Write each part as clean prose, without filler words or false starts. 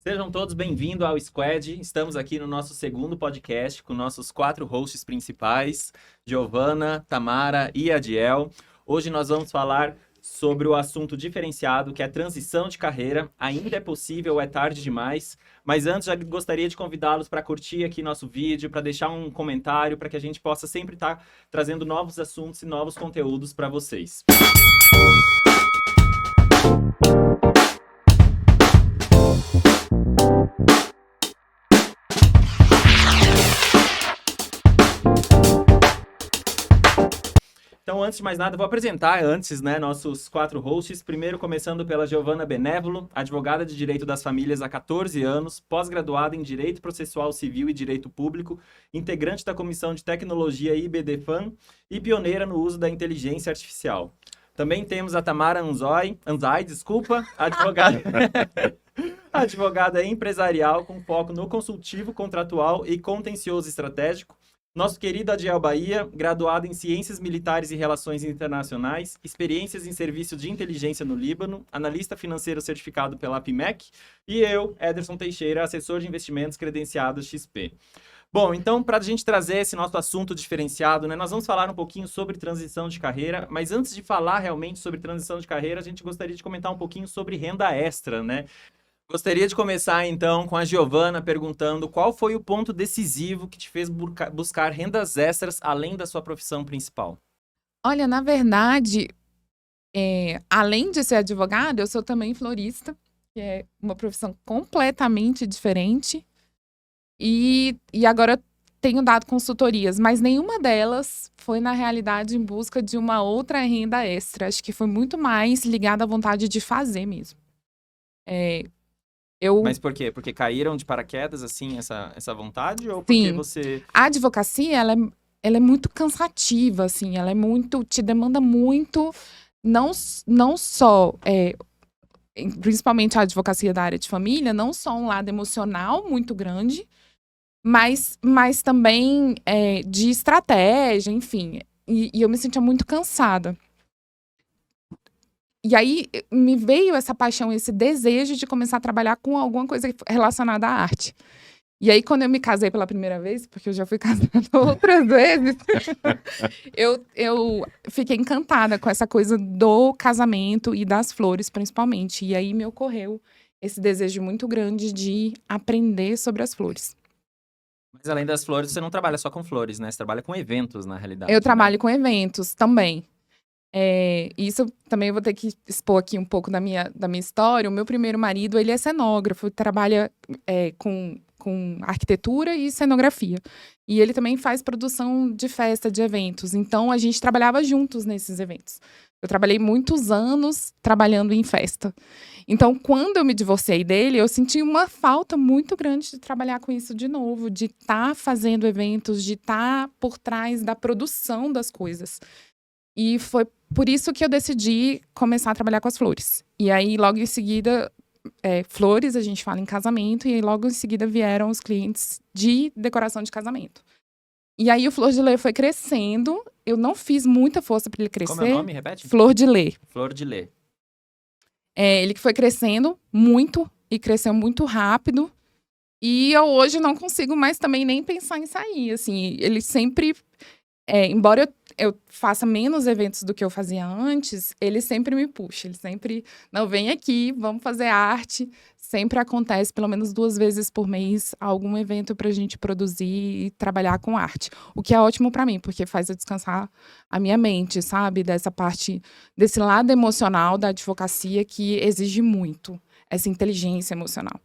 Sejam todos bem-vindos ao Squad. Estamos aqui no nosso segundo podcast com nossos 4 hosts principais, Giovana, Tamara e Adiel. Hoje nós vamos falar sobre o assunto diferenciado, que é transição de carreira. Ainda é possível, é tarde demais. Mas antes, já gostaria de convidá-los para curtir aqui nosso vídeo, para deixar um comentário, para que a gente possa sempre estar trazendo novos assuntos e novos conteúdos para vocês. Então, antes de mais nada, vou apresentar nossos 4 hosts. Primeiro, começando pela Giovana Benévolo, advogada de Direito das Famílias há 14 anos, pós-graduada em Direito Processual Civil e Direito Público, integrante da Comissão de Tecnologia IBDFAN e pioneira no uso da inteligência artificial. Também temos a Tamara Anzai, advogada, advogada empresarial com foco no consultivo contratual e contencioso estratégico. Nosso querido Adiel Bahia, graduado em Ciências Militares e Relações Internacionais, experiências em serviço de inteligência no Líbano, analista financeiro certificado pela APMEC, e eu, Ederson Teixeira, assessor de investimentos credenciado XP. Bom, então, para a gente trazer esse nosso assunto diferenciado, nós vamos falar um pouquinho sobre transição de carreira, mas antes de falar realmente sobre transição de carreira, a gente gostaria de comentar um pouquinho sobre renda extra, né? Gostaria de começar, então, com a Giovana perguntando qual foi o ponto decisivo que te fez buscar rendas extras além da sua profissão principal? Olha, na verdade, além de ser advogada, eu sou também florista, que é uma profissão completamente diferente. E agora eu tenho dado consultorias, mas nenhuma delas foi, na realidade, em busca de uma outra renda extra. Acho que foi muito mais ligada à vontade de fazer mesmo. Mas por quê? Porque caíram de paraquedas, assim, essa vontade? Ou porque Sim, você... a advocacia, ela é muito cansativa, assim, ela é muito, te demanda muito, não só, principalmente a advocacia da área de família, não só um lado emocional muito grande, mas também de estratégia, enfim. E eu me sentia muito cansada. E aí me veio essa paixão, esse desejo de começar a trabalhar com alguma coisa relacionada à arte. E aí, quando eu me casei pela primeira vez, porque eu já fui casada outras vezes, eu fiquei encantada com essa coisa do casamento e das flores, principalmente. E aí me ocorreu esse desejo muito grande de aprender sobre as flores. Mas além das flores, você não trabalha só com flores, né? Você trabalha com eventos, na Eu realidade, né? trabalho com eventos também. Isso também eu vou ter que expor aqui um pouco da minha história. O meu primeiro marido, ele é cenógrafo, trabalha com arquitetura e cenografia. E ele também faz produção de festa, de eventos. Então, a gente trabalhava juntos nesses eventos. Eu trabalhei muitos anos trabalhando em festa. Então, quando eu me divorciei dele, eu senti uma falta muito grande de trabalhar com isso de novo, de estar fazendo eventos, de estar por trás da produção das coisas. E foi por isso que eu decidi começar a trabalhar com as flores. E aí, logo em seguida, flores, a gente fala em casamento, e aí logo em seguida vieram os clientes de decoração de casamento. E aí o Flor de Lê foi crescendo. Eu não fiz muita força para ele Como é o crescer. nome? Repete? Flor de Lê. Flor de Lê. Ele que foi crescendo muito e cresceu muito rápido. E eu hoje não consigo mais também nem pensar em sair. Assim, ele sempre embora eu faça menos eventos do que eu fazia antes, ele sempre me puxa. Ele sempre, não, vem aqui, vamos fazer arte. Sempre acontece, pelo menos 2 vezes por mês, algum evento pra gente produzir e trabalhar com arte. O que é ótimo pra mim, porque faz eu descansar a minha mente, sabe? Dessa parte, desse lado emocional da advocacia que exige muito essa inteligência emocional.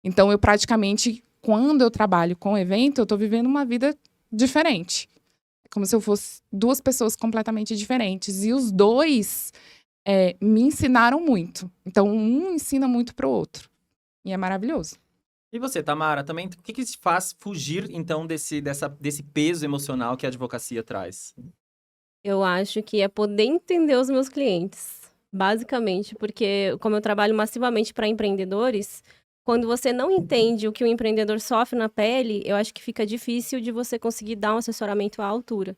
Então, eu praticamente, quando eu trabalho com evento, eu tô vivendo uma vida diferente. Como se eu fosse 2 pessoas completamente diferentes. E os 2 me ensinaram muito. Então, um ensina muito pro outro. E é maravilhoso. E você, Tamara, também, o que te faz fugir, então, desse peso emocional que a advocacia traz? Eu acho que é poder entender os meus clientes, basicamente, porque como eu trabalho massivamente para empreendedores, quando você não entende o que o empreendedor sofre na pele, eu acho que fica difícil de você conseguir dar um assessoramento à altura.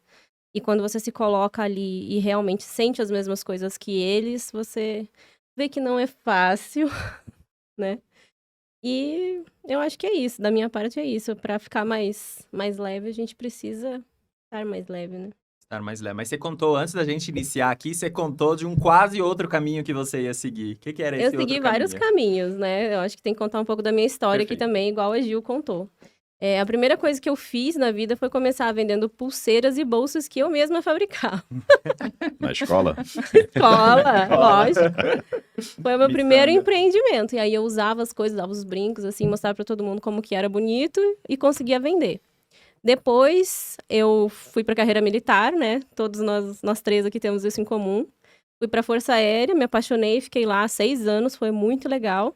E quando você se coloca ali e realmente sente as mesmas coisas que eles, você vê que não é fácil, né? E eu acho que é isso, da minha parte é isso. Para ficar mais leve, a gente precisa estar mais leve, né? Estar mais leve. Mas você contou, antes da gente iniciar aqui, você contou de um quase outro caminho que você ia seguir. O que era esse Eu outro segui caminho? vários caminhos, né? Eu acho que tem que contar um pouco da minha história aqui Perfeito. também, igual a Gil contou. A primeira coisa que eu fiz na vida foi começar vendendo pulseiras e bolsas que eu mesma fabricava. Na escola? Escola, lógico. Foi o meu primeiro Missão, né? empreendimento. E aí eu usava as coisas, dava os brincos, assim, mostrava pra todo mundo como que era bonito e conseguia vender. Depois eu fui pra carreira militar, né? Todos nós três aqui temos isso em comum. Fui pra Força Aérea, me apaixonei, fiquei lá 6 anos, foi muito legal.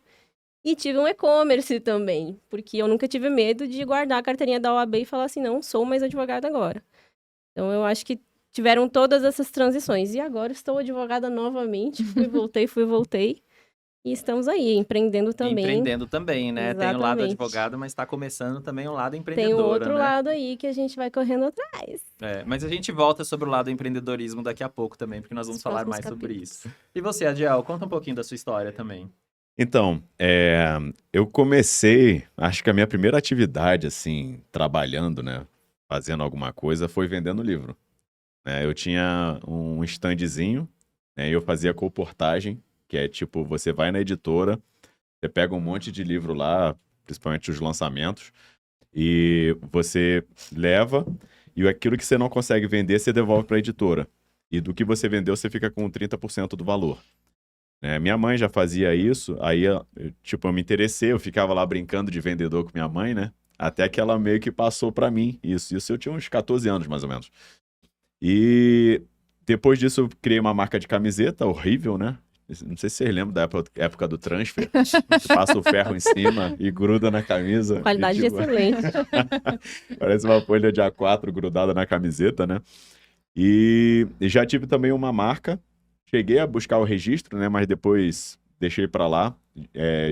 E tive um e-commerce também, porque eu nunca tive medo de guardar a carteirinha da OAB e falar assim, não sou mais advogada agora. Então eu acho que tiveram todas essas transições. E agora estou advogada novamente, fui, voltei. E estamos aí, empreendendo também. Empreendendo também, né? Tem o lado Exatamente. advogado, mas está começando também o lado Tem empreendedora, o outro né? lado aí que a gente vai correndo atrás. Mas a gente volta sobre o lado empreendedorismo daqui a pouco também, porque nós vamos Nos falar próximos mais sobre capítulos. isso. E você, Adiel, conta um pouquinho da sua história também. Então, eu comecei, acho que a minha primeira atividade, assim, trabalhando, né, fazendo alguma coisa, foi vendendo livro. Eu tinha um standzinho, né, e eu fazia colportagem, que é tipo, você vai na editora, você pega um monte de livro lá, principalmente os lançamentos, e você leva, e aquilo que você não consegue vender, você devolve para a editora. E do que você vendeu, você fica com 30% do valor. Minha mãe já fazia isso, aí eu me interessei, eu ficava lá brincando de vendedor com minha mãe, né? Até que ela meio que passou para mim isso. Isso eu tinha uns 14 anos, mais ou menos. E depois disso eu criei uma marca de camiseta, horrível, né? Não sei se vocês lembram da época do transfer. Você passa o ferro em cima e gruda na camisa. Qualidade e, tipo, excelente. Parece uma folha de A4 grudada na camiseta, né? E já tive também uma marca. Cheguei a buscar o registro, né? Mas depois deixei para lá,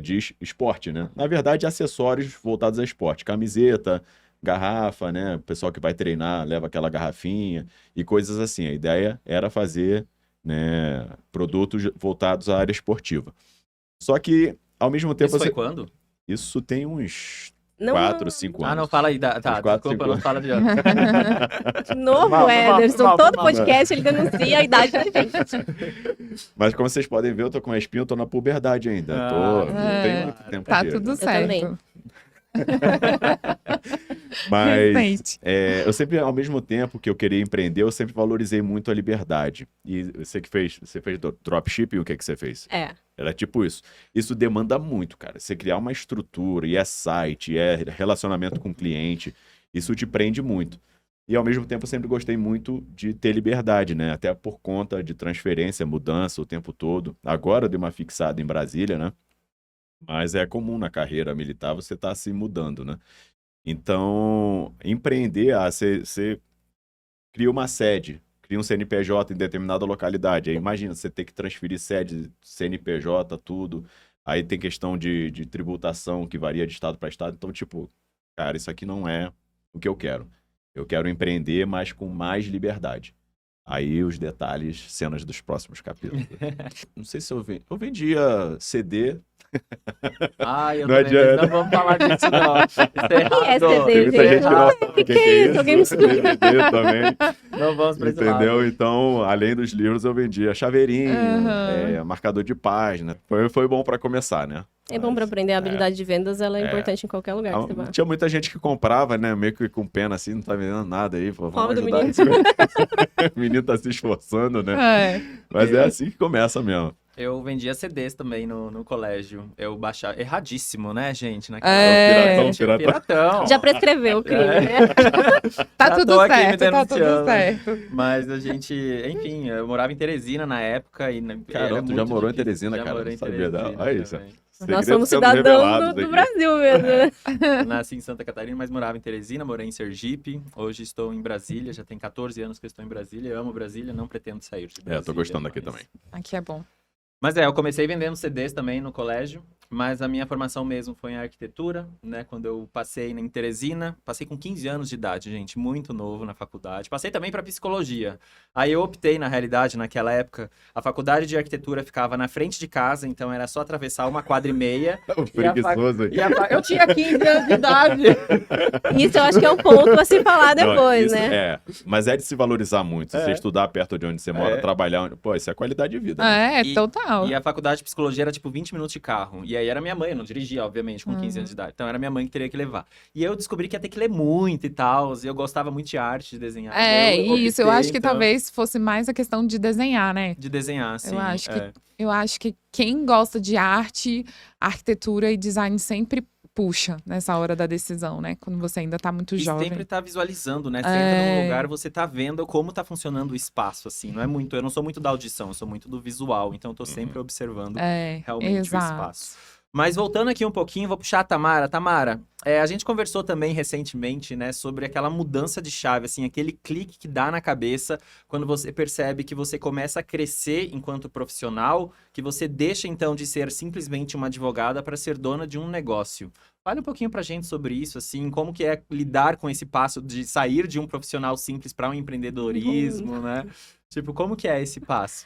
de esporte, né? Na verdade, acessórios voltados a esporte. Camiseta, garrafa, né? O pessoal que vai treinar leva aquela garrafinha e coisas assim. A ideia era fazer, né, produtos voltados à área esportiva. Só que, ao mesmo tempo... Isso foi quando? Isso tem uns Não, 4, 5 anos. Ah, não fala aí. Tá, Uns 4, desculpa, 5 não anos. fala de de novo, Mal. Ederson. Todo podcast ele denuncia a idade da gente. Mas como vocês podem ver, eu tô com uma espinha, eu tô na puberdade ainda. Não tem muito tempo Tá de- tudo também. certo. Mas Recente. eu sempre, ao mesmo tempo que eu queria empreender, eu sempre valorizei muito a liberdade. E você fez dropshipping, o que você fez? Era tipo isso. Isso demanda muito, cara. Você criar uma estrutura, e é site, é relacionamento com o cliente, isso te prende muito. E ao mesmo tempo eu sempre gostei muito de ter liberdade, né? Até por conta de transferência, mudança o tempo todo. Agora eu dei uma fixada em Brasília, né? Mas é comum na carreira militar você estar se mudando, né? Então, empreender, você cria uma sede, cria um CNPJ em determinada localidade. Aí imagina, você ter que transferir sede, CNPJ, tudo. Aí tem questão de tributação que varia de estado para estado. Então, tipo, cara, isso aqui não é o que eu quero. Eu quero empreender, mas com mais liberdade. Aí os detalhes, cenas dos próximos capítulos. Não sei se eu vendia CD. Eu Não também, adianta. mas não vamos falar disso, não. Isso é Que é errado. CD, Tem muita gente que não gente? sabe O que é isso? Alguém me explica. DVD também. Não vamos pra esse Entendeu? lado. Então, além dos livros, eu vendia chaveirinho, Aham. marcador de página. Foi bom para começar, né? É bom para aprender a habilidade de vendas, ela é É. importante em qualquer lugar que você vá. Tinha muita gente que comprava, né? Meio que com pena assim, não tá vendendo nada aí. Pô, vamos Pobre do ajudar menino. esse o menino tá se esforçando, né? É. Mas é assim que começa mesmo. Eu vendia CDs também no colégio. Eu baixava... Erradíssimo, né, gente? Piratão. Já prescreveu o crime, né? Tá Já tudo tô aqui me certo, tá tudo denunciando. certo. Mas a gente... Enfim, eu morava em Teresina na época. E Caramba, tu já morou em Teresina, já cara? morei Não em sabia, não. Teresina Olha isso. também. Nós Segredos somos sendo cidadãos revelados do aqui. Brasil mesmo, né? Eu nasci em Santa Catarina, mas morava em Teresina, morei em Sergipe. Hoje estou em Brasília, já tem 14 anos que eu estou em Brasília. Eu amo Brasília, não pretendo sair de Brasília. Tô gostando aqui mas- também. Aqui é bom. Mas eu comecei vendendo CDs também no colégio. Mas a minha formação mesmo foi em arquitetura, né? Quando eu passei em Teresina, passei com 15 anos de idade, gente, muito novo na faculdade. Passei também para psicologia. Aí eu optei, na realidade, naquela época, a faculdade de arquitetura ficava na frente de casa, então era só atravessar 1,5 quadra. Preguiçoso. Eu tinha 15 anos de idade. Isso eu acho que é um ponto a se falar depois, Não, né? É, mas é de se valorizar muito. Se você estudar perto de onde você mora, trabalhar onde... Pô, isso é qualidade de vida. Né? Total. E a faculdade de psicologia era tipo 20 minutos de carro. E aí era minha mãe, eu não dirigia, obviamente, com 15 anos de idade. Então era minha mãe que teria que levar. E eu descobri que ia ter que ler muito e tal. E eu gostava muito de arte, de desenhar. Eu acho que talvez fosse mais a questão de desenhar, né? De desenhar, sim. Eu acho que quem gosta de arte, arquitetura e design sempre puxa nessa hora da decisão, né? Quando você ainda tá muito jovem. Sempre tá visualizando, né? Você entra num lugar, você tá vendo como tá funcionando o espaço, assim. Não é muito, eu não sou muito da audição, eu sou muito do visual. Então eu tô sempre observando realmente o espaço. Mas voltando aqui um pouquinho, vou puxar a Tamara. Tamara, a gente conversou também recentemente, né, sobre aquela mudança de chave, assim, aquele clique que dá na cabeça quando você percebe que você começa a crescer enquanto profissional, que você deixa, então, de ser simplesmente uma advogada para ser dona de um negócio. Fale um pouquinho pra gente sobre isso, assim, como que é lidar com esse passo de sair de um profissional simples para um empreendedorismo, né? Tipo, como que é esse passo?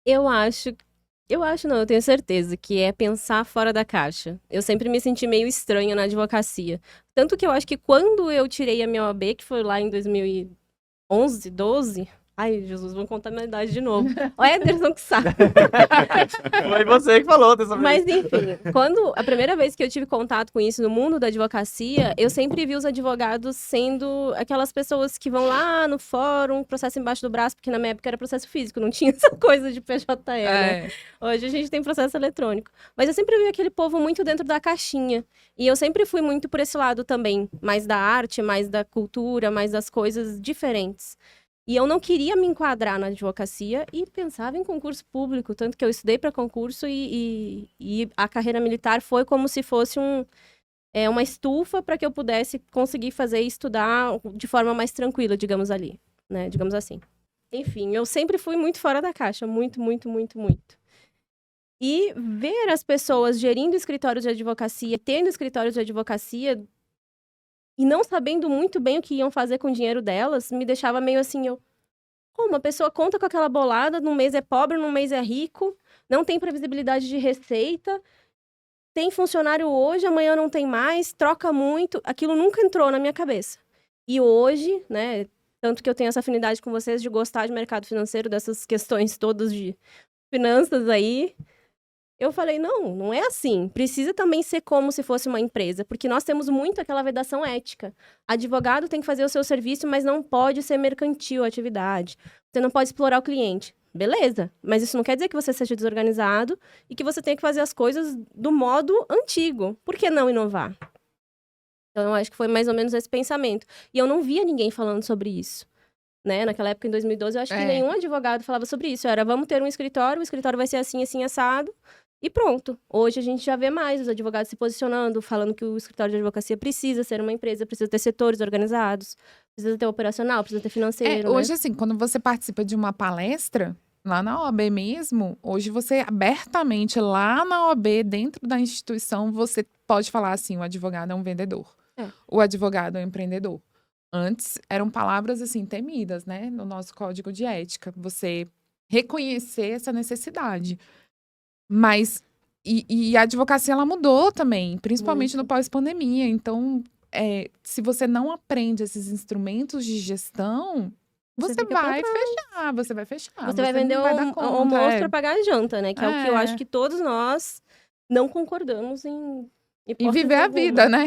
Eu tenho certeza que é pensar fora da caixa. Eu sempre me senti meio estranha na advocacia. Tanto que eu acho que quando eu tirei a minha OAB, que foi lá em 2011, 12... Ai, Jesus, vou contar a minha idade de novo. O Ederson que sabe. Foi você que falou dessa vez. Mas, enfim, a primeira vez que eu tive contato com isso no mundo da advocacia, eu sempre vi os advogados sendo aquelas pessoas que vão lá no fórum, processo embaixo do braço, porque na minha época era processo físico, não tinha essa coisa de PJE, né? Hoje a gente tem processo eletrônico. Mas eu sempre vi aquele povo muito dentro da caixinha. E eu sempre fui muito por esse lado também, mais da arte, mais da cultura, mais das coisas diferentes. E eu não queria me enquadrar na advocacia e pensava em concurso público, tanto que eu estudei para concurso e a carreira militar foi como se fosse uma estufa para que eu pudesse conseguir fazer e estudar de forma mais tranquila, digamos ali, né? Digamos assim. Enfim, eu sempre fui muito fora da caixa, muito, muito, muito, muito. E ver as pessoas gerindo escritórios de advocacia, tendo escritórios de advocacia e não sabendo muito bem o que iam fazer com o dinheiro delas, me deixava meio assim, uma pessoa conta com aquela bolada, num mês é pobre, num mês é rico, não tem previsibilidade de receita, tem funcionário hoje, amanhã não tem mais, troca muito, aquilo nunca entrou na minha cabeça. E hoje, né, tanto que eu tenho essa afinidade com vocês de gostar de mercado financeiro, dessas questões todas de finanças aí, eu falei, não é assim. Precisa também ser como se fosse uma empresa, porque nós temos muito aquela vedação ética. Advogado tem que fazer o seu serviço, mas não pode ser mercantil a atividade. Você não pode explorar o cliente. Beleza, mas isso não quer dizer que você seja desorganizado e que você tenha que fazer as coisas do modo antigo. Por que não inovar? Então, eu acho que foi mais ou menos esse pensamento. E eu não via ninguém falando sobre isso. Né? Naquela época, em 2012, eu acho que nenhum advogado falava sobre isso. Era, vamos ter um escritório, o escritório vai ser assim, assim, assado. E pronto. Hoje a gente já vê mais os advogados se posicionando, falando que o escritório de advocacia precisa ser uma empresa, precisa ter setores organizados, precisa ter operacional, precisa ter financeiro. Hoje, assim, quando você participa de uma palestra, lá na OAB mesmo, hoje você abertamente, lá na OAB, dentro da instituição, você pode falar assim, o advogado é um vendedor. O advogado é um empreendedor. Antes, eram palavras, assim, temidas, né? No nosso código de ética. Você reconhecer essa necessidade. Mas, e a advocacia, ela mudou também, principalmente no pós-pandemia. Então, se você não aprende esses instrumentos de gestão, você vai fechar. Você vai vender um monstro para pagar a janta, né? Que é o que eu acho que todos nós não concordamos em viver a vida, né?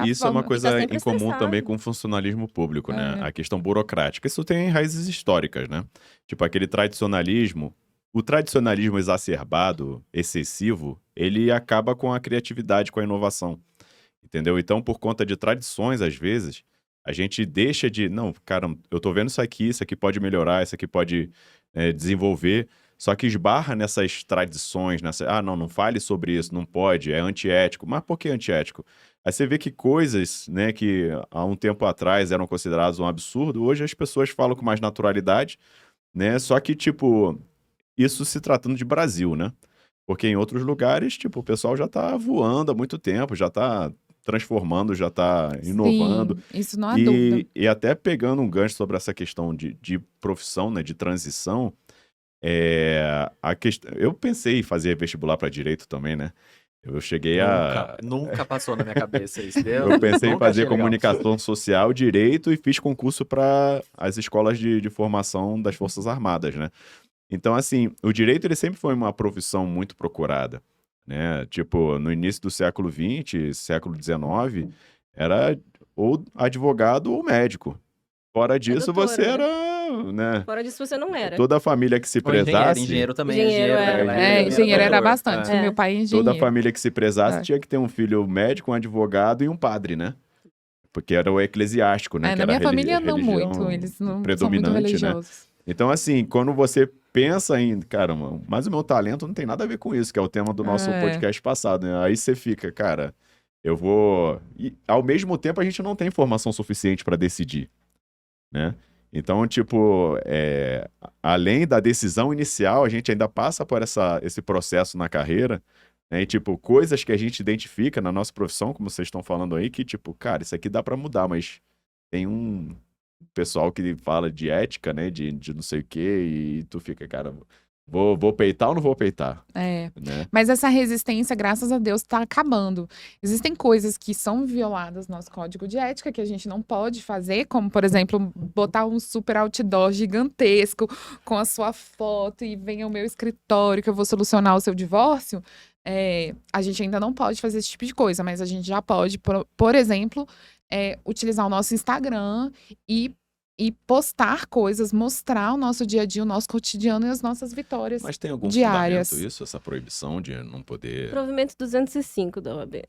Isso é uma coisa em comum também com o funcionalismo público, né? A questão burocrática. Isso tem raízes históricas, né? Tipo, aquele tradicionalismo. O tradicionalismo exacerbado, excessivo, ele acaba com a criatividade, com a inovação, entendeu? Então, por conta de tradições, às vezes, a gente deixa de... Não, cara, eu tô vendo isso aqui pode melhorar, isso aqui pode desenvolver, só que esbarra nessas tradições, não fale sobre isso, não pode, é antiético. Mas por que antiético? Aí você vê que coisas, né, que há um tempo atrás eram consideradas um absurdo, hoje as pessoas falam com mais naturalidade, né? Só que, tipo... Isso se tratando de Brasil, né? Porque em outros lugares, tipo, o pessoal já tá voando há muito tempo, já tá transformando, já tá inovando. Sim, isso não há dúvida. E até pegando um gancho sobre essa questão de profissão, né, de transição, eu pensei em fazer vestibular para direito também, né? Eu cheguei Nunca passou na minha cabeça isso. Eu pensei em fazer comunicação social, direito e fiz concurso para as escolas de formação das Forças Armadas, né? Então, assim, o direito ele sempre foi uma profissão muito procurada, né? Tipo, no início do século XX, século XIX, era ou advogado ou médico. Fora disso, você era, né? Fora disso, você não era. Toda a família que se prezasse... Engenheiro também. Engenheiro era bastante. Meu pai é engenheiro. Toda a família que se prezasse tinha que ter um filho médico, um advogado e um padre, né? Porque era o eclesiástico, né? Na minha família não muito, eles não são muito religiosos. Né? Então, assim, quando você pensa em... Caramba, mas o meu talento não tem nada a ver com isso, que é o tema do nosso podcast passado, né? Aí você fica, cara, eu vou... E, ao mesmo tempo, a gente não tem informação suficiente para decidir, né? Então, tipo, além da decisão inicial, a gente ainda passa por esse processo na carreira, né? E, tipo, coisas que a gente identifica na nossa profissão, como vocês estão falando aí, que, tipo, cara, isso aqui dá para mudar, mas tem um pessoal que fala de ética, né, de não sei o quê, e tu fica, cara, vou peitar ou não vou peitar? Né? Mas essa resistência, graças a Deus, tá acabando. Existem coisas que são violadas no nosso código de ética, que a gente não pode fazer, como, por exemplo, botar um super outdoor gigantesco com a sua foto e venha ao meu escritório que eu vou solucionar o seu divórcio. A gente ainda não pode fazer esse tipo de coisa, mas a gente já pode, por exemplo, utilizar o nosso Instagram e postar coisas, mostrar o nosso dia a dia, o nosso cotidiano e as nossas vitórias diárias. Mas tem algum fundamento isso, essa proibição de não poder... Provimento 205 da OAB.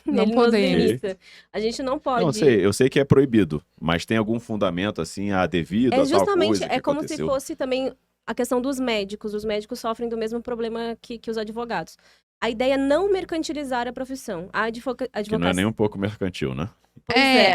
Não poder. A gente não pode... Não, eu sei que é proibido, mas tem algum fundamento, assim, devido a tal coisa justamente, que como aconteceu? se fosse também a questão dos médicos. Os médicos sofrem do mesmo problema que os advogados. A ideia é não mercantilizar a profissão. A advocacia... Que não é nem um pouco mercantil, né?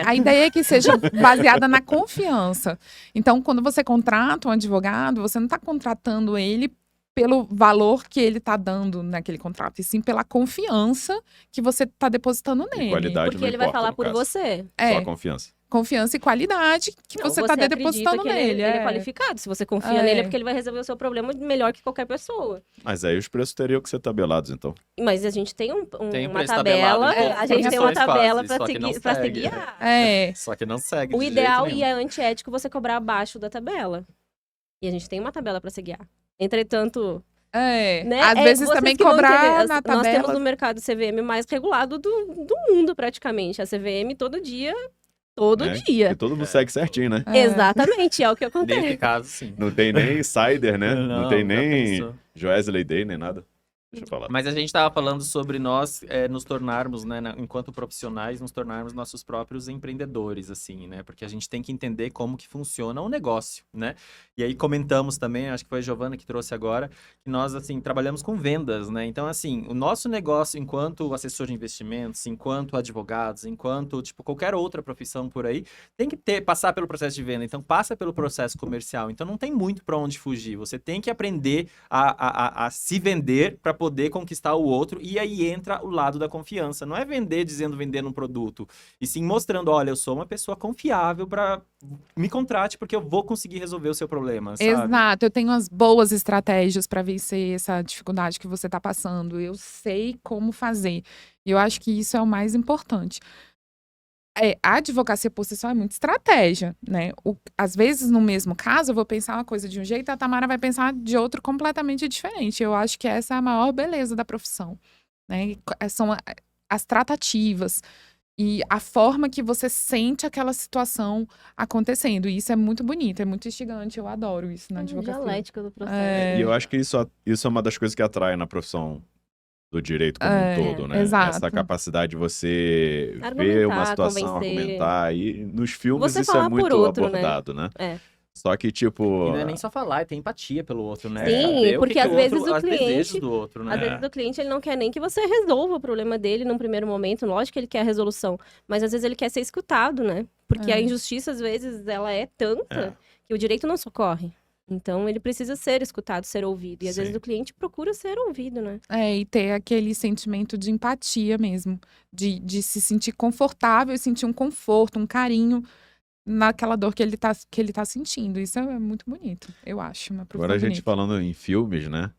A ideia é que seja baseada na confiança. Então, quando você contrata um advogado, você não está contratando ele pelo valor que ele está dando naquele contrato, e sim pela confiança que você está depositando nele. Qualidade porque ele vai falar por você. Só a confiança. Confiança e qualidade que você está depositando nele. Ele é qualificado. Se você confia nele, é porque ele vai resolver o seu problema melhor que qualquer pessoa. Mas aí os preços teriam que ser tabelados, então. Mas a gente tem uma tabela. A gente tem uma tabela para seguir. Só que não segue. O ideal e é antiético você cobrar abaixo da tabela. E a gente tem uma tabela para seguir. Entretanto... Às vezes também cobrar na tabela. Nós temos no mercado CVM mais regulado do mundo, praticamente. A CVM todo dia. E todo mundo segue certinho, né? Exatamente, é o que acontece. Nesse caso, sim. Não tem nem insider, né? Não tem nem Joesley Day, nem nada. Deixa eu falar. Mas a gente estava falando sobre nós nos tornarmos, né, enquanto profissionais, nos tornarmos nossos próprios empreendedores, assim, né? Porque a gente tem que entender como que funciona o negócio, né? E aí comentamos também, acho que foi a Giovana que trouxe agora, que nós, assim, trabalhamos com vendas, né? Então, assim, o nosso negócio enquanto assessor de investimentos, enquanto advogados, enquanto, tipo, qualquer outra profissão por aí, tem que passar pelo processo de venda. Então, passa pelo processo comercial. Então, não tem muito para onde fugir. Você tem que aprender a se vender para poder conquistar o outro, e aí entra o lado da confiança. Não é vender dizendo vender um produto, e sim mostrando, olha, eu sou uma pessoa confiável para me contrate porque eu vou conseguir resolver o seu problema, sabe? Exato, eu tenho umas boas estratégias para vencer essa dificuldade que você está passando, eu sei como fazer, e eu acho que isso é o mais importante. A advocacia por si só é muita estratégia, né? Às vezes, no mesmo caso, eu vou pensar uma coisa de um jeito, a Tamara vai pensar de outro completamente diferente. Eu acho que essa é a maior beleza da profissão, né? São as tratativas e a forma que você sente aquela situação acontecendo. E isso é muito bonito, é muito instigante, eu adoro isso na advocacia. Dialética do processo. E eu acho que isso é uma das coisas que atrai na profissão do direito como um todo, né? Exato. Essa capacidade de você ver uma situação, argumentar. E nos filmes isso é muito abordado, né? Só que, tipo... E não é nem só falar, tem empatia pelo outro, né? Sim, porque às vezes o cliente... do outro, né? Às vezes o cliente ele não quer nem que você resolva o problema dele num primeiro momento. Lógico que ele quer a resolução, mas às vezes ele quer ser escutado, né? Porque a injustiça, às vezes, ela é tanta que o direito não socorre. Então, ele precisa ser escutado, ser ouvido. E às vezes o cliente procura ser ouvido, né? E ter aquele sentimento de empatia mesmo. De se sentir confortável e sentir um conforto, um carinho naquela dor que ele tá sentindo. Isso é muito bonito, eu acho. Agora a gente falando em filmes, né?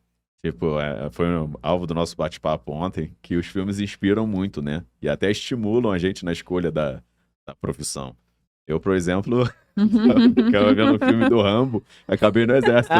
Tipo, foi alvo do nosso bate-papo ontem, que os filmes inspiram muito, né? E até estimulam a gente na escolha da profissão. Eu, por exemplo, ficava vendo o filme do Rambo, acabei no exército.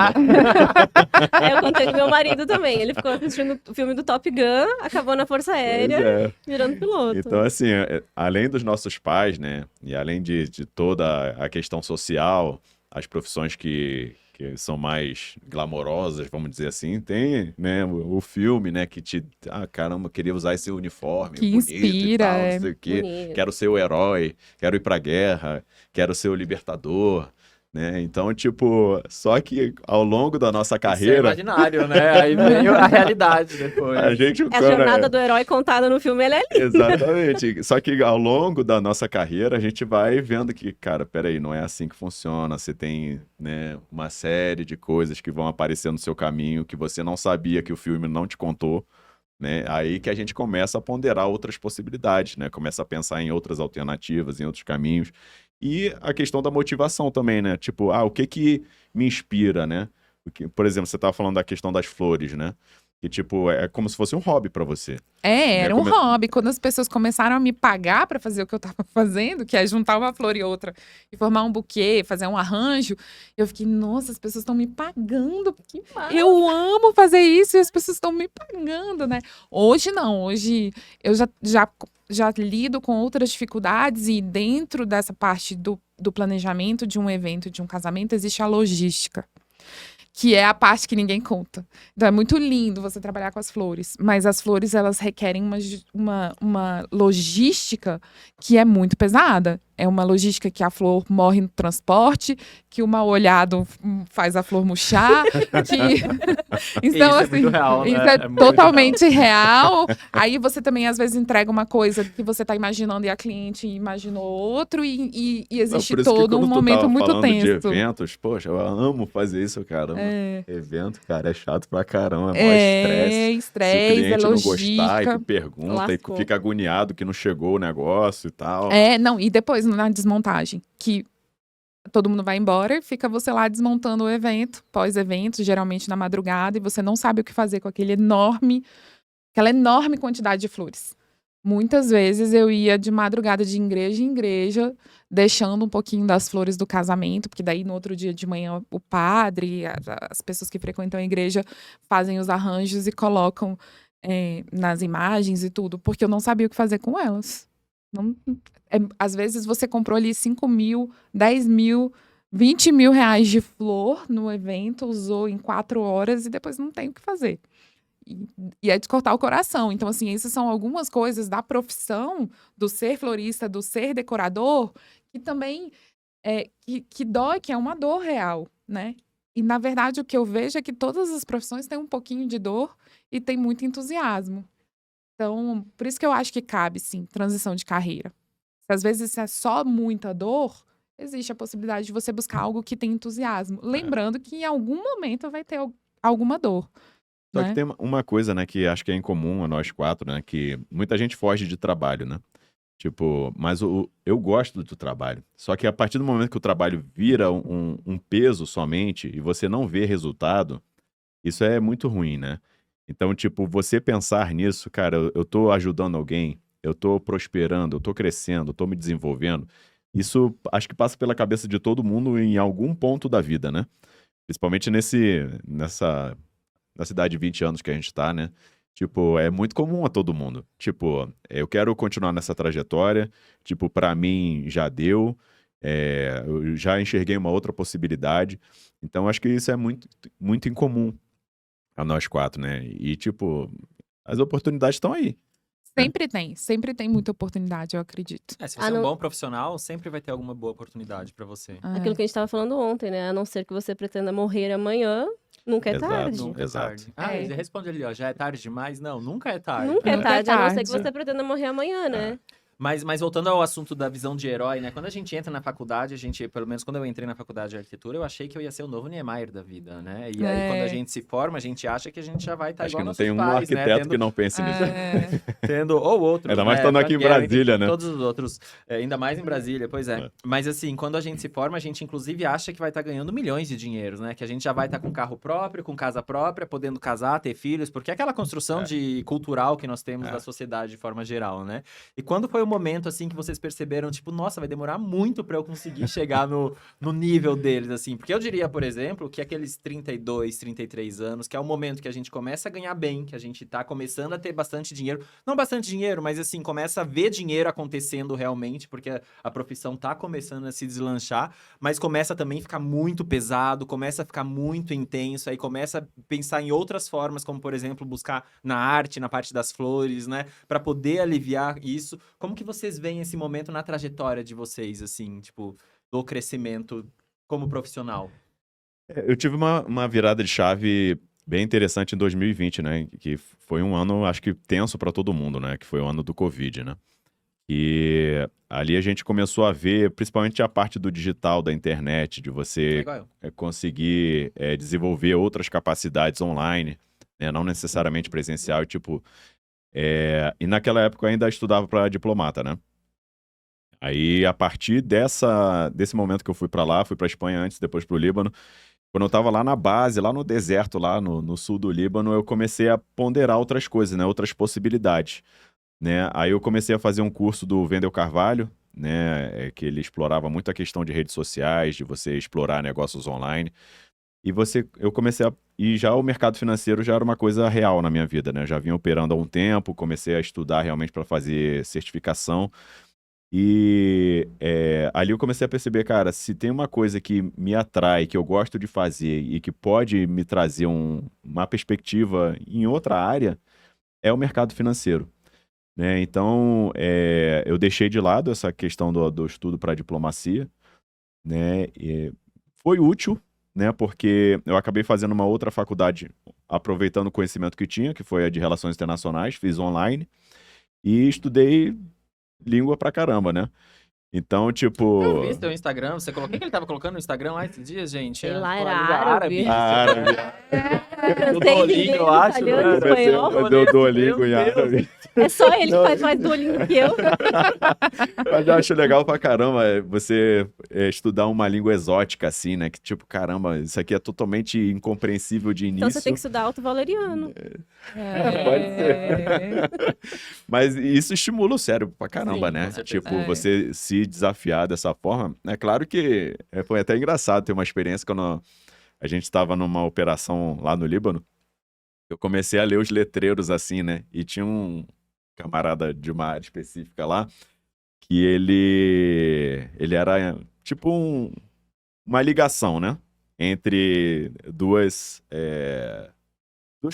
Eu contei com meu marido também. Ele ficou assistindo o filme do Top Gun, acabou na Força Aérea, virando piloto. Então, assim, além dos nossos pais, né? E além de toda a questão social, as profissões que são mais glamorosas, vamos dizer assim, tem, né, o filme, né, que te... caramba, queria usar esse uniforme que bonito inspira, e tal, não sei o quê. Quero ser o herói, quero ir pra guerra, quero ser o libertador, né? Então, tipo, só que ao longo da nossa carreira... Isso é imaginário, né? Aí veio a realidade depois. A jornada do herói contada no filme, ela é linda. Exatamente. Só que ao longo da nossa carreira, a gente vai vendo que, cara, peraí, não é assim que funciona. Você tem, né, uma série de coisas que vão aparecer no seu caminho que você não sabia que o filme não te contou, né? Aí que a gente começa a ponderar outras possibilidades, né? Começa a pensar em outras alternativas, em outros caminhos. E a questão da motivação também, né? Tipo, o que me inspira, né? Por exemplo, você estava falando da questão das flores, né? Que, tipo, é como se fosse um hobby para você. Era um hobby. Quando as pessoas começaram a me pagar para fazer o que eu tava fazendo, que é juntar uma flor e outra e formar um buquê, fazer um arranjo, eu fiquei, nossa, as pessoas estão me pagando. Eu amo fazer isso e as pessoas estão me pagando, né? Hoje não. Hoje eu já lido com outras dificuldades e dentro dessa parte do planejamento de um evento, de um casamento, existe a logística, que é a parte que ninguém conta. Então é muito lindo você trabalhar com as flores, mas as flores, elas requerem uma logística que é muito pesada. É uma logística que a flor morre no transporte, que o mal olhado faz a flor murchar. Então, isso é muito real, né? Isso é totalmente real. Aí você também, às vezes, entrega uma coisa que você está imaginando e a cliente imaginou outro, e existe todo um momento muito tenso. De eventos, poxa, eu amo fazer isso, cara. Evento, cara, é chato pra caramba, é mó estresse. Se o cliente não gostar, e tu pergunta, e fica agoniado que não chegou o negócio e tal. Não, e depois na desmontagem, que todo mundo vai embora e fica você lá desmontando o evento, pós-evento, geralmente na madrugada, e você não sabe o que fazer com aquela enorme quantidade de flores. Muitas vezes eu ia de madrugada de igreja em igreja, deixando um pouquinho das flores do casamento, porque daí no outro dia de manhã o padre, as pessoas que frequentam a igreja fazem os arranjos e colocam nas imagens e tudo, porque eu não sabia o que fazer com elas. Às vezes você comprou ali 5 mil, 10 mil, 20 mil reais de flor no evento, usou em 4 horas e depois não tem o que fazer. E é de cortar o coração. Então, assim, essas são algumas coisas da profissão do ser florista, do ser decorador, que também que dói, que é uma dor real, né? E, na verdade, o que eu vejo é que todas as profissões têm um pouquinho de dor e tem muito entusiasmo. Então, por isso que eu acho que cabe, sim, transição de carreira. Às vezes, é só muita dor, existe a possibilidade de você buscar algo que tem entusiasmo. Lembrando que em algum momento vai ter alguma dor. Só que tem uma coisa, né, que acho que é incomum a nós 4, né, que muita gente foge de trabalho, né? Tipo, mas eu gosto do trabalho. Só que a partir do momento que o trabalho vira um peso somente e você não vê resultado, isso é muito ruim, né? Então, tipo, você pensar nisso, cara, eu tô ajudando alguém, eu tô prosperando, eu tô crescendo, eu tô me desenvolvendo. Isso acho que passa pela cabeça de todo mundo em algum ponto da vida, né? Principalmente nessa idade de 20 anos que a gente tá, né? Tipo, é muito comum a todo mundo. Tipo, eu quero continuar nessa trajetória. Tipo, pra mim já deu. Eu já enxerguei uma outra possibilidade. Então, acho que isso é muito, muito incomum a nós 4, né? E, tipo, as oportunidades estão aí. Sempre tem muita oportunidade, eu acredito. Se você é um bom profissional, sempre vai ter alguma boa oportunidade pra você. Aquilo que a gente tava falando ontem, né? A não ser que você pretenda morrer amanhã, nunca é tarde. Nunca é tarde. Responde ali, ó, já é tarde demais? Não, nunca é tarde. Nunca é tarde, a não ser que você pretenda morrer amanhã, né? Mas voltando ao assunto da visão de herói, né? Quando a gente entra na faculdade, pelo menos quando eu entrei na faculdade de arquitetura, eu achei que eu ia ser o novo Niemeyer da vida, né? E aí, quando a gente se forma, a gente acha que a gente já vai estar igual nossos pais, Acho que não tem um arquiteto que não pense nisso. Tendo, ou outro. Ainda mais estando aqui em Brasília, né? Todos os outros, ainda mais em Brasília, pois é. Mas assim, quando a gente se forma, a gente inclusive acha que vai estar ganhando milhões de dinheiros, né? Que a gente já vai estar com carro próprio, com casa própria, podendo casar, ter filhos, porque é aquela construção cultural que nós temos da sociedade de forma geral, né? E quando foi o momento, assim, que vocês perceberam, tipo, nossa, vai demorar muito pra eu conseguir chegar no nível deles, assim? Porque eu diria, por exemplo, que aqueles 32, 33 anos, que é o momento que a gente começa a ganhar bem, que a gente tá começando a ter bastante dinheiro. Não bastante dinheiro, mas assim, começa a ver dinheiro acontecendo realmente, porque a profissão tá começando a se deslanchar, mas começa também a ficar muito pesado, começa a ficar muito intenso, aí começa a pensar em outras formas, como, por exemplo, buscar na arte, na parte das flores, né? Pra poder aliviar isso. Como que vocês veem esse momento na trajetória de vocês, assim, tipo, do crescimento como profissional? Eu tive uma virada de chave bem interessante em 2020, né? Que foi um ano, acho que tenso para todo mundo, né? Que foi o ano do Covid, né? E ali a gente começou a ver, principalmente a parte do digital, da internet, de você conseguir desenvolver outras capacidades online, né? Não necessariamente presencial, tipo... E naquela época eu ainda estudava para diplomata, né? Aí, a partir desse momento que eu fui para lá, fui para Espanha antes, depois para o Líbano, quando eu estava lá na base, lá no deserto, lá no sul do Líbano, eu comecei a ponderar outras coisas, né? Outras possibilidades, né? Aí eu comecei a fazer um curso do Wendel Carvalho, né? Que ele explorava muito a questão de redes sociais, de você explorar negócios online. Eu comecei e já o mercado financeiro já era uma coisa real na minha vida, né? Eu já vinha operando há um tempo, comecei a estudar realmente para fazer certificação. E ali eu comecei a perceber, cara, se tem uma coisa que me atrai, que eu gosto de fazer e que pode me trazer uma perspectiva em outra área, é o mercado financeiro, né? Então, eu deixei de lado essa questão do estudo para diplomacia, né? E foi útil, né? Porque eu acabei fazendo uma outra faculdade, aproveitando o conhecimento que tinha, que foi a de Relações Internacionais, fiz online, e estudei língua pra caramba, né? Então, tipo... Eu vi seu Instagram, você colocou... O que ele tava colocando no Instagram lá esses dias, gente? Sei lá, era árabe. Árabe. Do Duolingo, eu acho. Deu Duolingo em árabe. É só ele que faz mais Duolingo que eu. Mas eu acho legal pra caramba você estudar uma língua exótica, assim, né? Que tipo, caramba, isso aqui é totalmente incompreensível de início. Então você tem que estudar alto valeriano. Pode ser. Mas isso estimula o cérebro pra caramba, né? Tipo, você se desafiar dessa forma. É claro que foi até engraçado ter uma experiência quando a gente estava numa operação lá no Líbano. Eu comecei a ler os letreiros assim, né? E tinha um camarada de uma área específica lá que ele era tipo uma ligação, né? Entre duas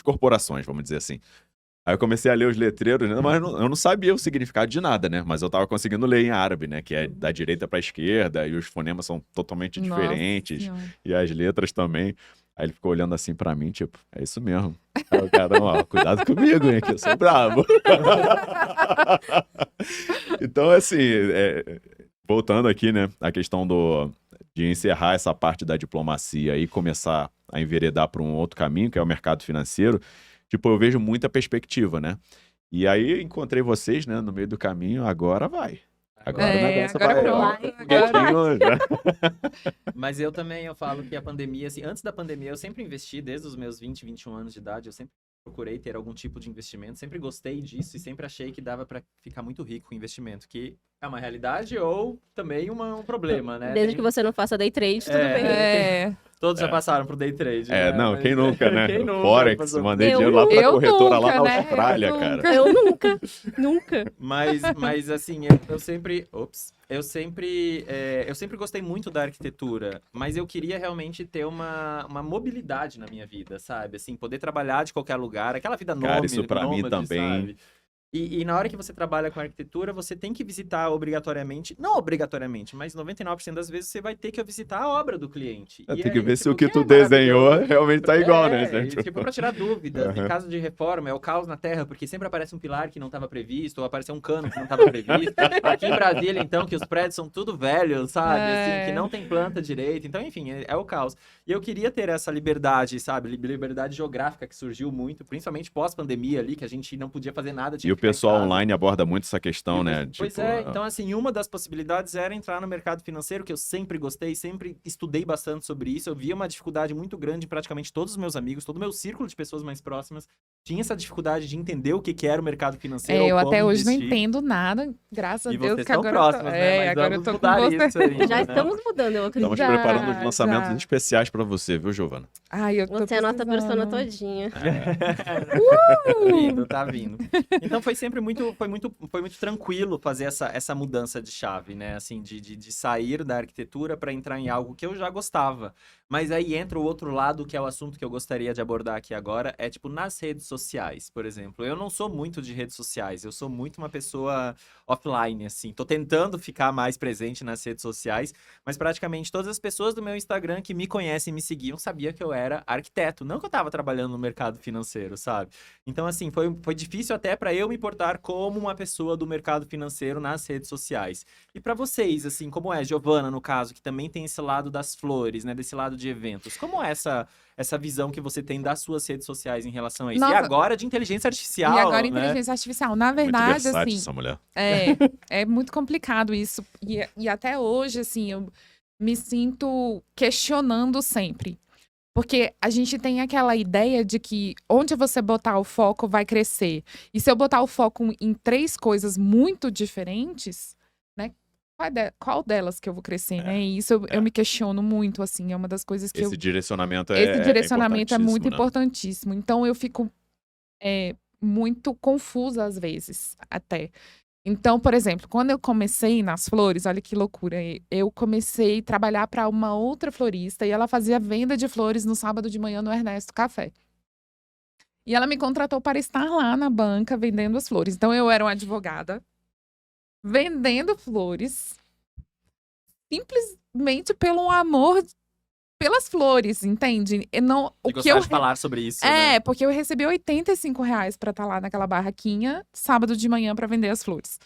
corporações, vamos dizer assim. Aí eu comecei a ler os letreiros, né? Mas eu não sabia o significado de nada, né? Mas eu tava conseguindo ler em árabe, né? Que é da direita pra esquerda, e os fonemas são totalmente diferentes, e as letras também. Aí ele ficou olhando assim pra mim, tipo, é isso mesmo. Aí o cara, ó, cuidado comigo, hein, que eu sou brabo. Então, assim, voltando aqui, né, a questão de encerrar essa parte da diplomacia e começar a enveredar para um outro caminho, que é o mercado financeiro, tipo, eu vejo muita perspectiva, né? E aí encontrei vocês, né, no meio do caminho, agora vai. Agora o negócio vai. Mas eu falo que a pandemia, assim, antes da pandemia, eu sempre investi, desde os meus 20, 21 anos de idade, eu sempre procurei ter algum tipo de investimento, sempre gostei disso e sempre achei que dava para ficar muito rico com investimento, que é uma realidade ou também um problema, né? Desde que você não faça day trade, tudo bem. Todos já passaram pro day trade. Não, mas... quem nunca, né? Quem nunca, Forex, mandei dinheiro lá pra corretora lá na Austrália, cara. Eu nunca. Mas assim, eu sempre gostei muito da arquitetura, mas eu queria realmente ter uma mobilidade na minha vida, sabe? Assim, poder trabalhar de qualquer lugar, aquela vida nômade, cara, isso pra mim também. sabe? E na hora que você trabalha com arquitetura, você tem que visitar obrigatoriamente, não obrigatoriamente, mas 99% das vezes você vai ter que visitar a obra do cliente. Tem que ver se o que tu desenhou realmente tá igual, né? Tipo, pra tirar dúvidas. Em caso de reforma, é o caos na terra, porque sempre aparece um pilar que não estava previsto, ou aparece um cano que não estava previsto. Aqui em Brasília, então, que os prédios são tudo velhos, sabe? Assim, que não tem planta direito. Então, enfim, é o caos. E eu queria ter essa liberdade, sabe? Liberdade geográfica que surgiu muito, principalmente pós-pandemia ali, que a gente não podia fazer nada. E o pessoal online aborda muito essa questão, né? Pois então assim, uma das possibilidades era entrar no mercado financeiro, que eu sempre gostei, sempre estudei bastante sobre isso. Eu via uma dificuldade muito grande em praticamente todos os meus amigos, todo o meu círculo de pessoas mais próximas tinha essa dificuldade de entender o que era o mercado financeiro. Eu até hoje não entendo nada, graças a Deus que agora próximos, né? Mas agora eu tô com você. Isso aí, já estamos mudando, eu acredito. Estamos preparando os lançamentos especiais para você, viu, Giovana? Você é a nossa persona todinha. Tá vindo. Então foi sempre muito tranquilo fazer essa mudança de chave, né? Assim, de sair da arquitetura para entrar em algo que eu já gostava. Mas aí entra o outro lado, que é o assunto que eu gostaria de abordar aqui agora, é tipo nas redes sociais, por exemplo. Eu não sou muito de redes sociais, eu sou muito uma pessoa offline, assim. Tô tentando ficar mais presente nas redes sociais, mas praticamente todas as pessoas do meu Instagram que me conhecem e me seguiam sabiam que eu era arquiteto, não que eu tava trabalhando no mercado financeiro, sabe? Então, assim, foi difícil até para eu me portar como uma pessoa do mercado financeiro nas redes sociais. E para vocês, assim, como é, Giovana, no caso, que também tem esse lado das flores, né, desse lado de eventos, como é essa visão que você tem das suas redes sociais em relação a isso? Nossa. E agora de inteligência artificial, E agora né? inteligência artificial. Na verdade, muito versátil, assim, essa mulher. é muito complicado isso. E até hoje, assim, eu me sinto questionando sempre. Porque a gente tem aquela ideia de que onde você botar o foco vai crescer. E se eu botar o foco em 3 coisas muito diferentes, né? Qual delas que eu vou crescer, né? E isso eu me questiono muito, assim. É uma das coisas que Esse direcionamento Esse direcionamento é muito né? importantíssimo. Então, eu fico muito confusa às vezes, até. Então, por exemplo, quando eu comecei nas flores, olha que loucura, eu comecei a trabalhar para uma outra florista e ela fazia venda de flores no sábado de manhã no Ernesto Café. E ela me contratou para estar lá na banca vendendo as flores. Então, eu era uma advogada vendendo flores simplesmente pelo amor pelas flores, entende? E gostar de falar sobre isso, né? Porque eu recebi R$85 para estar lá naquela barraquinha, sábado de manhã, para vender as flores.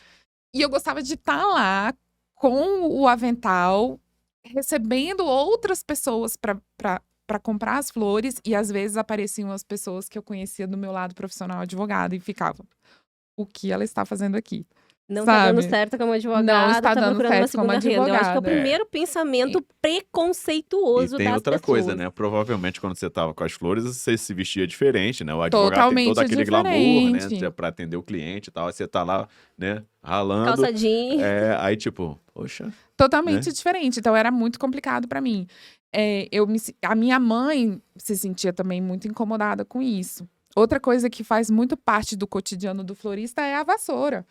E eu gostava de estar lá com o avental, recebendo outras pessoas para comprar as flores. E às vezes apareciam as pessoas que eu conhecia do meu lado profissional advogado e ficavam, o que ela está fazendo aqui? Não tá dando certo como advogada, não está dando procurando uma certo como segunda renda. Eu acho que é o advogada. primeiro pensamento preconceituoso E tem das outra pessoas. coisa, né? Provavelmente quando você tava com as flores, você se vestia diferente, né? O advogado tem todo Totalmente aquele glamour, né? diferente. Pra atender o cliente e tal. Aí você tá lá, né? Ralando. Calça jeans. Aí tipo, poxa. Totalmente diferente. Então, era muito complicado para mim. A minha mãe se sentia também muito incomodada com isso. Outra coisa que faz muito parte do cotidiano do florista é a vassoura.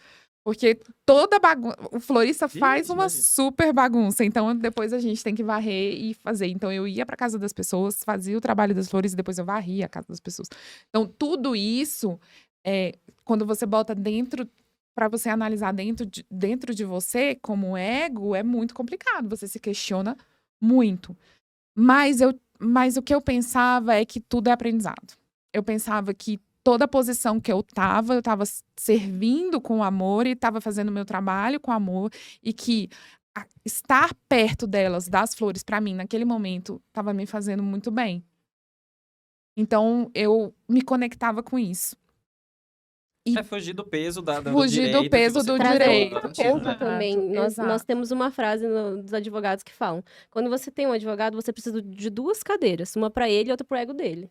Porque toda bagunça... O florista faz uma super bagunça. Então, depois a gente tem que varrer e fazer. Então, eu ia para casa das pessoas, fazia o trabalho das flores e depois eu varria a casa das pessoas. Então, tudo isso, quando você bota dentro... Para você analisar dentro de você, como ego, é muito complicado. Você se questiona muito. Mas o que eu pensava é que tudo é aprendizado. Eu pensava que toda posição que eu estava servindo com amor e estava fazendo o meu trabalho com amor. E que estar perto delas, das flores, para mim, naquele momento, estava me fazendo muito bem. Então, eu me conectava com isso. Fugir do peso do direito. Fugir do peso do direito. Também. Nós temos uma frase dos advogados que falam: quando você tem um advogado, você precisa de 2 cadeiras, uma para ele e outra pro ego dele.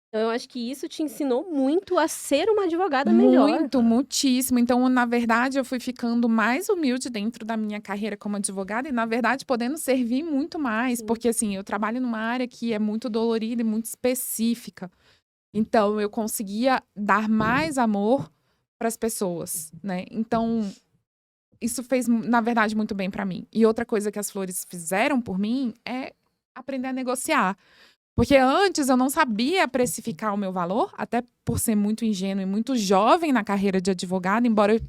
Então, eu acho que isso te ensinou muito a ser uma advogada melhor. Muitíssimo. Então, na verdade, eu fui ficando mais humilde dentro da minha carreira como advogada e, na verdade, podendo servir muito mais. Sim. Porque, assim, eu trabalho numa área que é muito dolorida e muito específica. Então, eu conseguia dar mais amor para as pessoas, né? Então, isso fez, na verdade, muito bem para mim. E outra coisa que as flores fizeram por mim é aprender a negociar. Porque antes eu não sabia precificar o meu valor, até por ser muito ingênuo e muito jovem na carreira de advogada, embora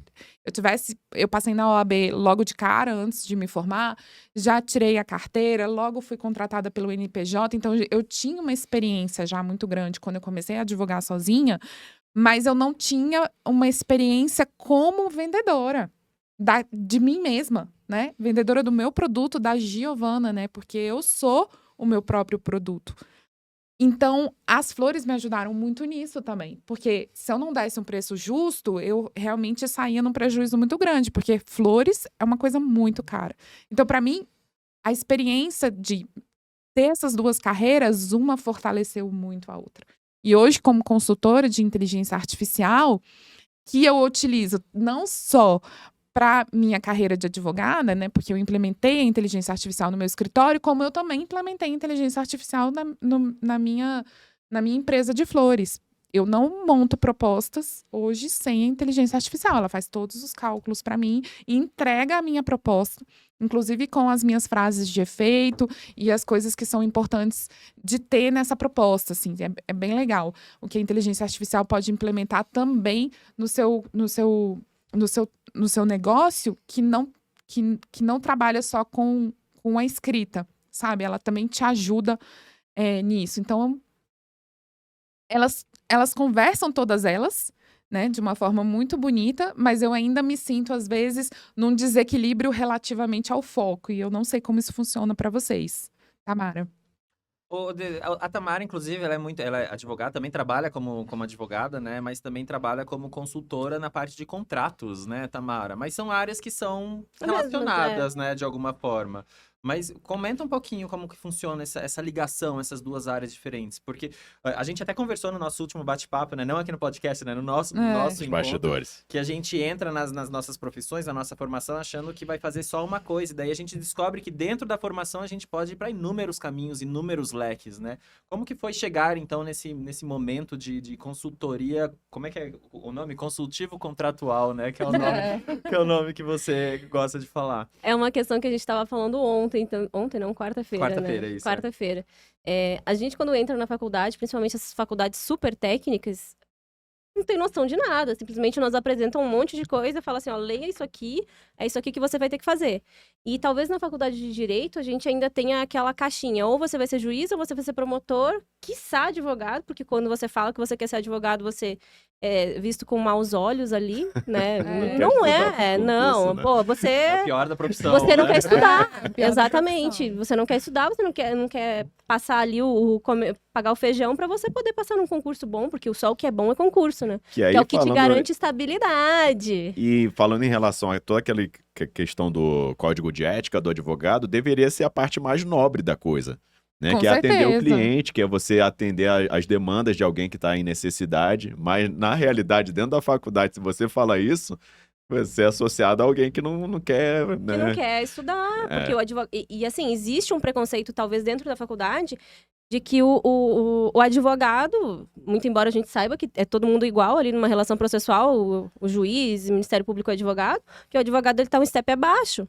eu passei na OAB logo de cara, antes de me formar, já tirei a carteira, logo fui contratada pelo NPJ, então eu tinha uma experiência já muito grande quando eu comecei a advogar sozinha, mas eu não tinha uma experiência como vendedora de mim mesma, né? Vendedora do meu produto, da Giovana, né? Porque eu sou o meu próprio produto. Então, as flores me ajudaram muito nisso também. Porque se eu não desse um preço justo, eu realmente saía num prejuízo muito grande. Porque flores é uma coisa muito cara. Então, para mim, a experiência de ter essas duas carreiras, uma fortaleceu muito a outra. E hoje, como consultora de inteligência artificial, que eu utilizo não só para minha carreira de advogada, né? Porque eu implementei a inteligência artificial no meu escritório, como eu também implementei a inteligência artificial na minha empresa de flores. Eu não monto propostas hoje sem a inteligência artificial. Ela faz todos os cálculos para mim e entrega a minha proposta, inclusive com as minhas frases de efeito e as coisas que são importantes de ter nessa proposta. Assim, é bem legal. O que a inteligência artificial pode implementar também no seu negócio que não trabalha só com a escrita, sabe? Ela também te ajuda nisso. Então, elas conversam todas elas, né? De uma forma muito bonita, mas eu ainda me sinto, às vezes, num desequilíbrio relativamente ao foco. E eu não sei como isso funciona para vocês. Tamara? A Tamara, inclusive, ela é advogada, também trabalha como advogada, né? Mas também trabalha como consultora na parte de contratos, né, Tamara? Mas são áreas que são relacionadas, né, de alguma forma. Mas comenta um pouquinho como que funciona essa ligação, essas duas áreas diferentes. Porque a gente até conversou no nosso último bate-papo, né? Não aqui no podcast, né? No nosso encontro. Bastidores. Que a gente entra nas nossas profissões, na nossa formação, achando que vai fazer só uma coisa. E daí a gente descobre que dentro da formação a gente pode ir para inúmeros caminhos, inúmeros leques, né? Como que foi chegar, então, nesse momento de consultoria, como é que é o nome? Consultivo contratual, né? Que é o nome, que é o nome que você gosta de falar. É uma questão que a gente estava falando ontem, não, quarta-feira, Quarta-feira, né? isso. Quarta-feira. A gente, quando entra na faculdade, principalmente essas faculdades super técnicas, não tem noção de nada. Simplesmente nos apresentam um monte de coisa, fala assim, ó, leia isso aqui, é isso aqui que você vai ter que fazer. E talvez na faculdade de Direito a gente ainda tenha aquela caixinha, ou você vai ser juiz, ou você vai ser promotor, quiçá advogado, porque quando você fala que você quer ser advogado, você é visto com maus olhos ali, né? Não. Né? Pô, você... É a pior da profissão, Você não né? quer estudar. Exatamente. Você não quer estudar, você não quer passar ali pagar o feijão para você poder passar num concurso bom, porque só o que é bom é concurso, né? Que é o que te garante estabilidade. E falando em relação a toda aquela questão do código de ética do advogado, deveria ser a parte mais nobre da coisa. Né? Com que é atender certeza. o cliente, que é você atender as demandas de alguém que está em necessidade. Mas, na realidade, dentro da faculdade, se você fala isso, você é associado a alguém que não quer... Né? Que não quer estudar. Porque o advogado... E, assim, existe um preconceito, talvez, dentro da faculdade, de que o advogado, muito embora a gente saiba que é todo mundo igual ali numa relação processual, o juiz, o Ministério Público e o advogado, que o advogado ele tá um step abaixo.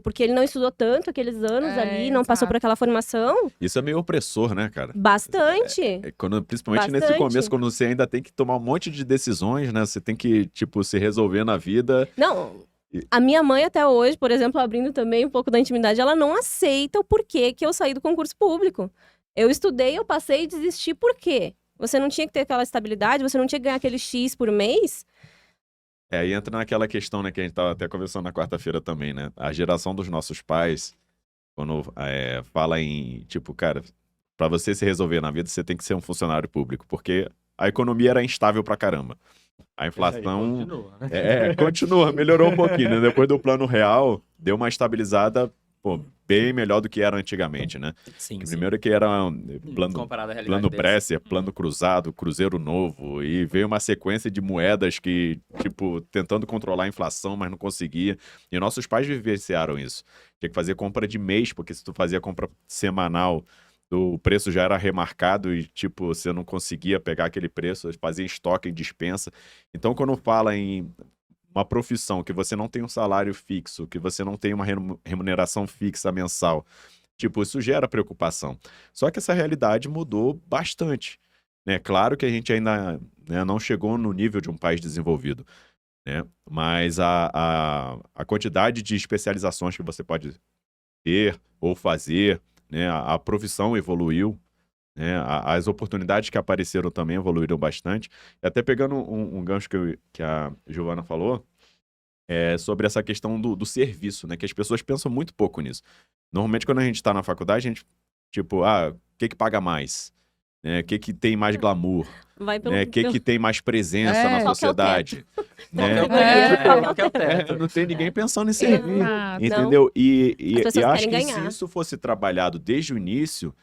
Porque ele não estudou tanto aqueles anos ali, não passou por aquela formação. Isso é meio opressor, né, cara? Bastante. Principalmente nesse começo, quando você ainda tem que tomar um monte de decisões, né? Você tem que, se resolver na vida. Não, a minha mãe até hoje, por exemplo, abrindo também um pouco da intimidade, ela não aceita o porquê que eu saí do concurso público. Eu estudei, eu passei e desisti por quê? Você não tinha que ter aquela estabilidade, você não tinha que ganhar aquele X por mês... Aí entra naquela questão, né, que a gente tava até conversando na quarta-feira também, né? A geração dos nossos pais, quando fala em, cara, pra você se resolver na vida, você tem que ser um funcionário público, porque a economia era instável pra caramba. A inflação... Continua, né? Continua, melhorou um pouquinho, né? Depois do Plano Real, deu uma estabilizada, bem melhor do que era antigamente, né? Sim, Primeiro que era plano Bresser, plano cruzado, cruzeiro novo, e veio uma sequência de moedas que, tentando controlar a inflação, mas não conseguia. E nossos pais vivenciaram isso. Tinha que fazer compra de mês, porque se tu fazia compra semanal, o preço já era remarcado e, você não conseguia pegar aquele preço, fazia estoque em dispensa. Então, quando fala em uma profissão que você não tem um salário fixo, que você não tem uma remuneração fixa mensal, Tipo, isso gera preocupação. Só que essa realidade mudou bastante, né? Claro que a gente ainda, né, não chegou no nível de um país desenvolvido, né? Mas a quantidade de especializações que você pode ter ou fazer, né? A profissão evoluiu, né? As oportunidades que apareceram também evoluíram bastante. E até pegando um gancho que a Giovana falou, sobre essa questão do serviço, né? Que as pessoas pensam muito pouco nisso. Normalmente, quando a gente está na faculdade, a gente, tipo, o que paga mais? Né? O que tem mais glamour? Vai pelo... Né? O que tem mais presença na sociedade? Né? Qual que é o teto? Não tem ninguém pensando em servir, Exato. entendeu? E As pessoas acho querem que se ganhar. isso fosse trabalhado desde o início,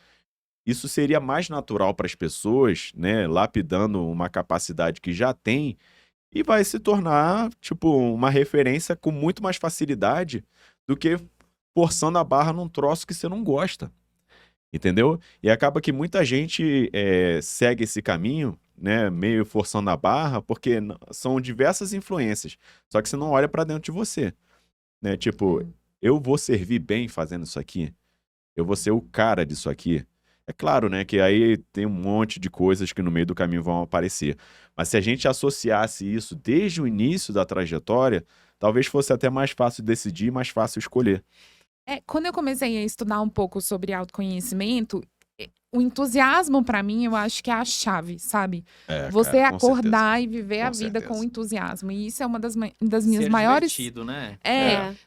isso seria mais natural para as pessoas, né? Lapidando uma capacidade que já tem e vai se tornar, tipo, uma referência com muito mais facilidade do que forçando a barra num troço que você não gosta. Entendeu? E acaba que muita gente segue esse caminho, né, meio forçando a barra, porque são diversas influências. Só que você não olha para dentro de você, né? Tipo, eu vou servir bem fazendo isso aqui? Eu vou ser o cara disso aqui? É claro, né, que aí tem um monte de coisas que no meio do caminho vão aparecer. Mas se a gente associasse isso desde o início da trajetória, talvez fosse até mais fácil decidir e mais fácil escolher. Quando eu comecei a estudar um pouco sobre autoconhecimento, o entusiasmo para mim, eu acho que é a chave, sabe? Você cara, com acordar certeza. e viver a Com vida certeza. com entusiasmo. E isso é uma das minhas Ser maiores. divertido, né?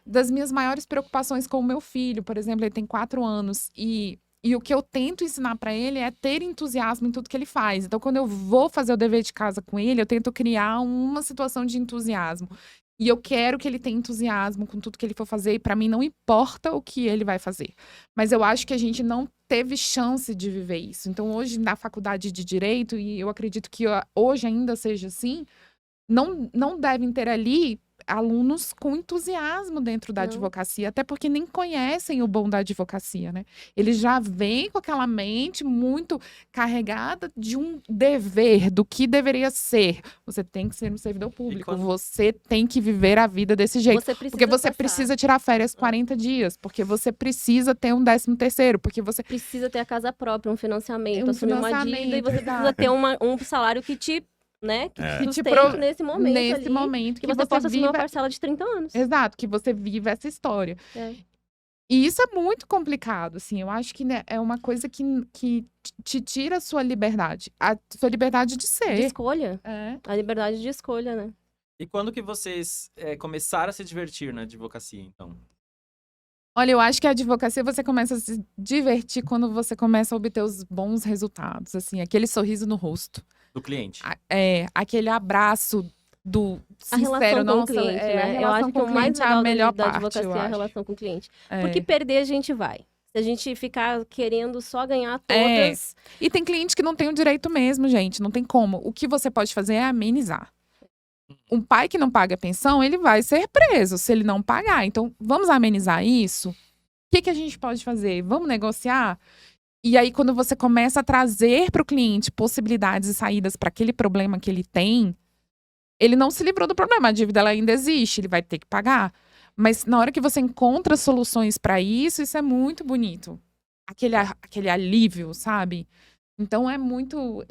Das minhas maiores preocupações com o meu filho. Por exemplo, ele tem 4 anos e o que eu tento ensinar para ele é ter entusiasmo em tudo que ele faz. Então, quando eu vou fazer o dever de casa com ele, eu tento criar uma situação de entusiasmo. E eu quero que ele tenha entusiasmo com tudo que ele for fazer. E para mim não importa o que ele vai fazer. Mas eu acho que a gente não teve chance de viver isso. Então, hoje, na faculdade de Direito, e eu acredito que hoje ainda seja assim, não devem ter ali alunos com entusiasmo dentro da advocacia, até porque nem conhecem o bom da advocacia, né? Eles já vêm com aquela mente muito carregada de um dever, do que deveria ser. Você tem que ser um servidor público, você tem que viver a vida desse jeito. Porque você precisa tirar férias 40 dias, porque você precisa ter um 13º, porque você precisa ter a casa própria, um financiamento, assumir uma dívida, e você precisa ter um salário que te... né? Que te nesse momento que você possa assumir uma parcela de 30 anos. Exato, que você vive essa história. E isso é muito complicado, assim. Eu acho que, né, é uma coisa que te tira a sua liberdade. A sua liberdade de ser. De escolha. A liberdade de escolha, né? E quando que vocês começaram a se divertir na advocacia, então? Olha, eu acho que a advocacia você começa a se divertir quando você começa a obter os bons resultados, assim, aquele sorriso no rosto. Do cliente. Aquele abraço do sincero, a relação com o cliente, né? Eu acho que o mais legal da advocacia é a relação com o cliente. Porque perder a gente vai. Se a gente ficar querendo só ganhar todas... E tem cliente que não tem o direito mesmo, gente. Não tem como. O que você pode fazer é amenizar. Um pai que não paga a pensão, ele vai ser preso se ele não pagar. Então, vamos amenizar isso? O que a gente pode fazer? Vamos negociar? E aí, quando você começa a trazer para o cliente possibilidades e saídas para aquele problema que ele tem, ele não se livrou do problema, a dívida ela ainda existe, ele vai ter que pagar. Mas na hora que você encontra soluções para isso é muito bonito. Aquele alívio, sabe? Então, é muito...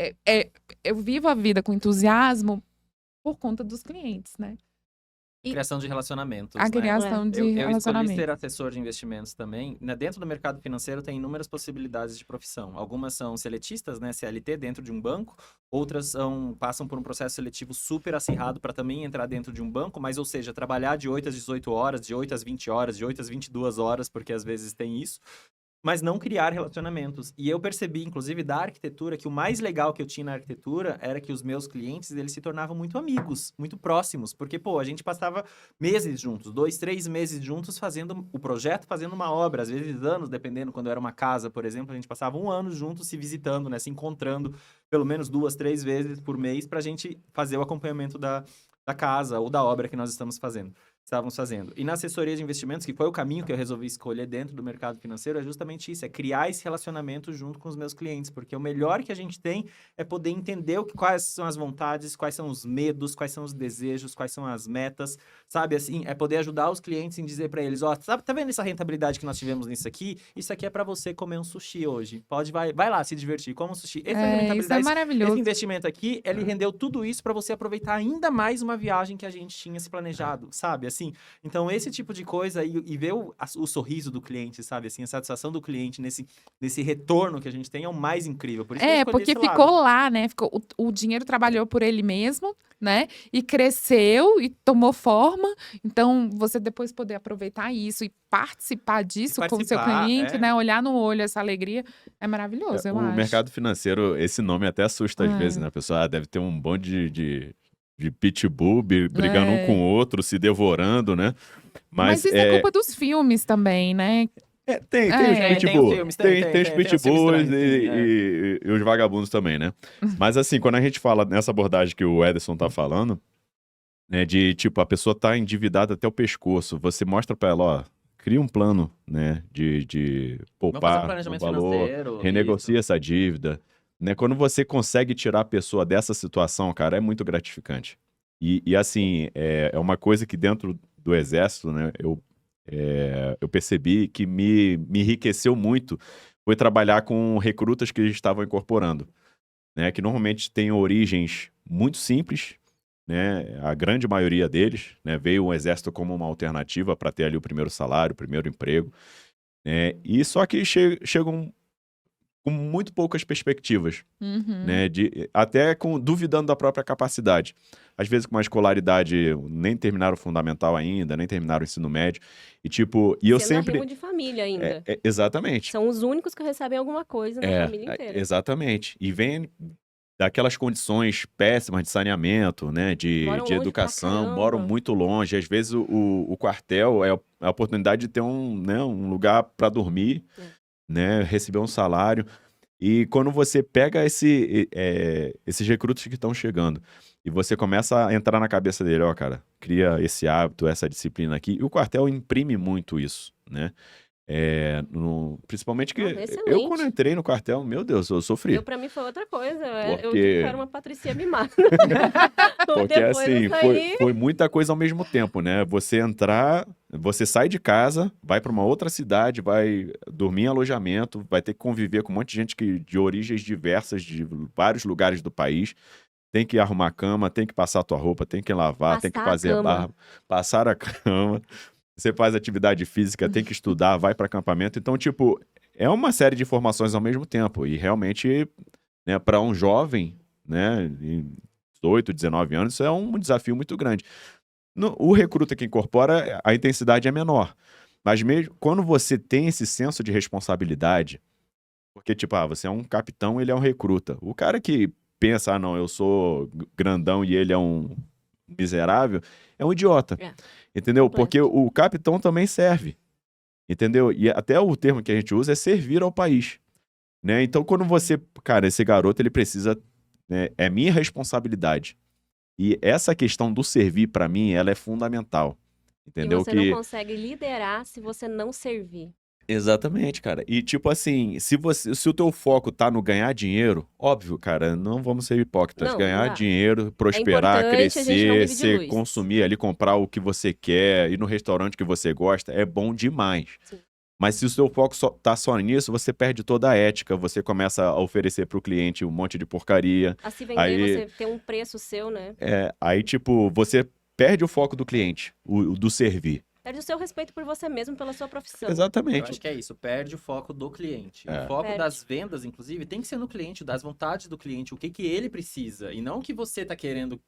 eu vivo a vida com entusiasmo por conta dos clientes, né? Criação de relacionamentos. A criação de relacionamentos. Eu escolhi ser assessor de investimentos também. Dentro do mercado financeiro tem inúmeras possibilidades de profissão. Algumas são seletistas, né, CLT, dentro de um banco. Outras passam por um processo seletivo super acirrado para também entrar dentro de um banco. Mas, ou seja, trabalhar de 8 às 18 horas, de 8 às 20 horas, de 8 às 22 horas, porque às vezes tem isso. Mas não criar relacionamentos. E eu percebi, inclusive, da arquitetura, que o mais legal que eu tinha na arquitetura era que os meus clientes, eles se tornavam muito amigos, muito próximos. Porque, a gente passava meses juntos, 2, 3 meses juntos fazendo o projeto, fazendo uma obra. Às vezes anos, dependendo, quando era uma casa, por exemplo, a gente passava 1 ano juntos se visitando, né? Se encontrando pelo menos 2, 3 vezes por mês pra gente fazer o acompanhamento da casa ou da obra que nós estamos fazendo. estávamos fazendo. E na assessoria de investimentos, que foi o caminho que eu resolvi escolher dentro do mercado financeiro, é justamente isso, é criar esse relacionamento junto com os meus clientes, porque o melhor que a gente tem é poder entender quais são as vontades, quais são os medos, quais são os desejos, quais são as metas, sabe, assim, é poder ajudar os clientes em dizer para eles, ó, tá vendo essa rentabilidade que nós tivemos nisso aqui? Isso aqui é para você comer um sushi hoje, vai lá se divertir, come um sushi. Essa rentabilidade, isso é maravilhoso. esse investimento aqui, ele rendeu tudo isso para você aproveitar ainda mais uma viagem que a gente tinha se planejado, sabe, assim, então esse tipo de coisa e ver o sorriso do cliente, sabe, assim, a satisfação do cliente nesse retorno que a gente tem é o mais incrível. Por isso que eu escolhi porque esse ficou lado. lá, né, o dinheiro trabalhou por ele mesmo, né, e cresceu e tomou forma, então você depois poder aproveitar isso e participar disso com o seu cliente, né, olhar no olho essa alegria, é maravilhoso, eu acho. O mercado financeiro, esse nome até assusta às vezes, né, a pessoa deve ter um bonde de pitbull brigando um com o outro, se devorando, né? Mas isso é culpa dos filmes também, né? Tem os pitbulls, tem os pitbulls e os vagabundos também, né? Mas assim, quando a gente fala nessa abordagem que o Ederson tá falando, né, de tipo, a pessoa tá endividada até o pescoço, você mostra pra ela, ó, cria um plano, né, de poupar o valor, renegocia essa dívida, né? Quando você consegue tirar a pessoa dessa situação, cara, é muito gratificante. E assim, é uma coisa que dentro do Exército, né, eu percebi que me enriqueceu muito, foi trabalhar com recrutas que estavam incorporando, né, que normalmente têm origens muito simples, né, a grande maioria deles, né, veio o Exército como uma alternativa para ter ali o primeiro salário, o primeiro emprego, né, e só que chegam com muito poucas perspectivas, né, até duvidando da própria capacidade. Às vezes com uma escolaridade, nem terminaram o fundamental ainda, nem terminaram o ensino médio, e tipo, e eu sempre... Sendo de família ainda. Exatamente. São os únicos que recebem alguma coisa na família inteira. Exatamente. E vem daquelas condições péssimas de saneamento, né, de educação, moram muito longe. Às vezes o quartel é a oportunidade de ter um lugar para dormir, né, receber um salário. E quando você pega esses recrutos que estão chegando e você começa a entrar na cabeça dele, ó, cara, cria esse hábito, essa disciplina aqui, e o quartel imprime muito isso, né? Principalmente que eu, quando entrei no quartel, meu Deus, eu sofri. Pra mim foi outra coisa, eu era uma patricinha mimada. Porque assim, foi muita coisa ao mesmo tempo, né? Você entrar, você sai de casa, vai para uma outra cidade, vai dormir em alojamento, vai ter que conviver com um monte de gente de origens diversas, de vários lugares do país. Tem que arrumar a cama, tem que passar a tua roupa, tem que lavar, tem que fazer a barba, passar a cama. Você faz atividade física, tem que estudar, vai para acampamento. Então, tipo, é uma série de informações ao mesmo tempo. E realmente, né, para um jovem, né, em 18, 19 anos, isso é um desafio muito grande. O recruta que incorpora, a intensidade é menor. Mas mesmo quando você tem esse senso de responsabilidade, porque, tipo, você é um capitão, ele é um recruta. O cara que pensa, não, eu sou grandão e ele é um miserável, é um idiota. Entendeu? Porque o capitão também serve. Entendeu? E até o termo que a gente usa é servir ao país. Né? Então, quando você... Cara, esse garoto, ele precisa... Né, é minha responsabilidade. E essa questão do servir, pra mim, ela é fundamental. Entendeu? E você não consegue liderar se você não servir. Exatamente, cara. E tipo assim, se o teu foco tá no ganhar dinheiro, óbvio, cara, não vamos ser hipócritas. Ganhar dinheiro, prosperar, crescer, consumir ali, comprar o que você quer, ir no restaurante que você gosta, é bom demais. Sim. Mas se o seu foco tá só nisso, você perde toda a ética, você começa a oferecer pro cliente um monte de porcaria. A se vender, você tem um preço seu, né? Aí tipo, você perde o foco do cliente, o do servir. Perde o seu respeito por você mesmo, pela sua profissão. Exatamente. Eu acho que é isso, perde o foco do cliente. O foco das vendas, inclusive, tem que ser no cliente, das vontades do cliente, o que ele precisa, e não o que você tá querendo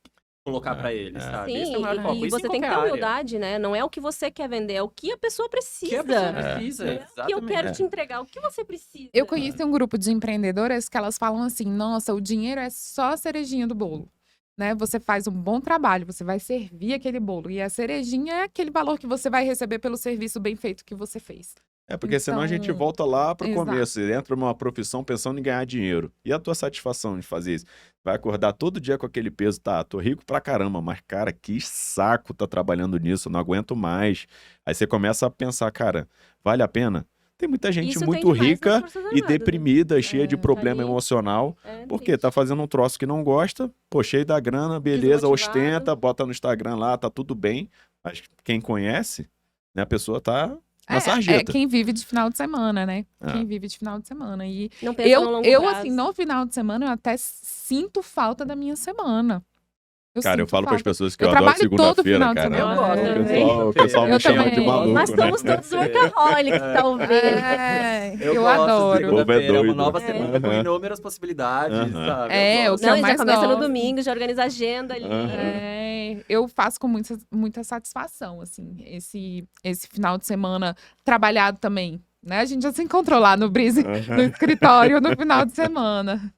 colocar pra ele, sabe? Sim, esse é o maior foco. E você tem que ter humildade, né? Não é o que você quer vender, é o que a pessoa precisa. O que a pessoa precisa, exatamente. O que eu quero te entregar, o que você precisa. Eu conheci um grupo de empreendedoras que elas falam assim, nossa, o dinheiro é só a cerejinha do bolo. Né? Você faz um bom trabalho, você vai servir aquele bolo. E a cerejinha é aquele valor que você vai receber pelo serviço bem feito que você fez. Porque senão a gente volta lá para o começo. Você entra numa profissão pensando em ganhar dinheiro. E a tua satisfação de fazer isso? Vai acordar todo dia com aquele peso, tá, tô rico pra caramba, mas, cara, que saco tá trabalhando nisso, não aguento mais. Aí você começa a pensar, cara, vale a pena? Tem muita gente Isso muito tem demais nas rica Forças e Armadas, deprimida, cheia de tá problema ali. emocional, porque triste. tá fazendo um troço que não gosta, pô, cheio da grana, beleza, Desmotivado. ostenta, bota no Instagram lá, tá tudo bem. Mas quem conhece, né, a pessoa tá na sarjeta. Quem vive de final de semana, né? Ah. Quem vive de final de semana. E Não pensa no longo prazo. assim, no final de semana, eu até sinto falta da minha semana. Cara, eu falo para as pessoas que eu trabalho adoro todo segunda-feira, final de cara. semana. O pessoal me chama de maluco, Nós somos né? todos workaholics, talvez. Eu gosto de adoro. segunda-feira, é uma doido. nova semana com inúmeras possibilidades, sabe? É, Eu o que gosto. eu Não, mais já começa no gosto. domingo, já organiza a agenda ali. Eu faço com muita satisfação, assim, esse final de semana trabalhado também, né? A gente já se encontrou lá no Brise, no escritório, no final de semana.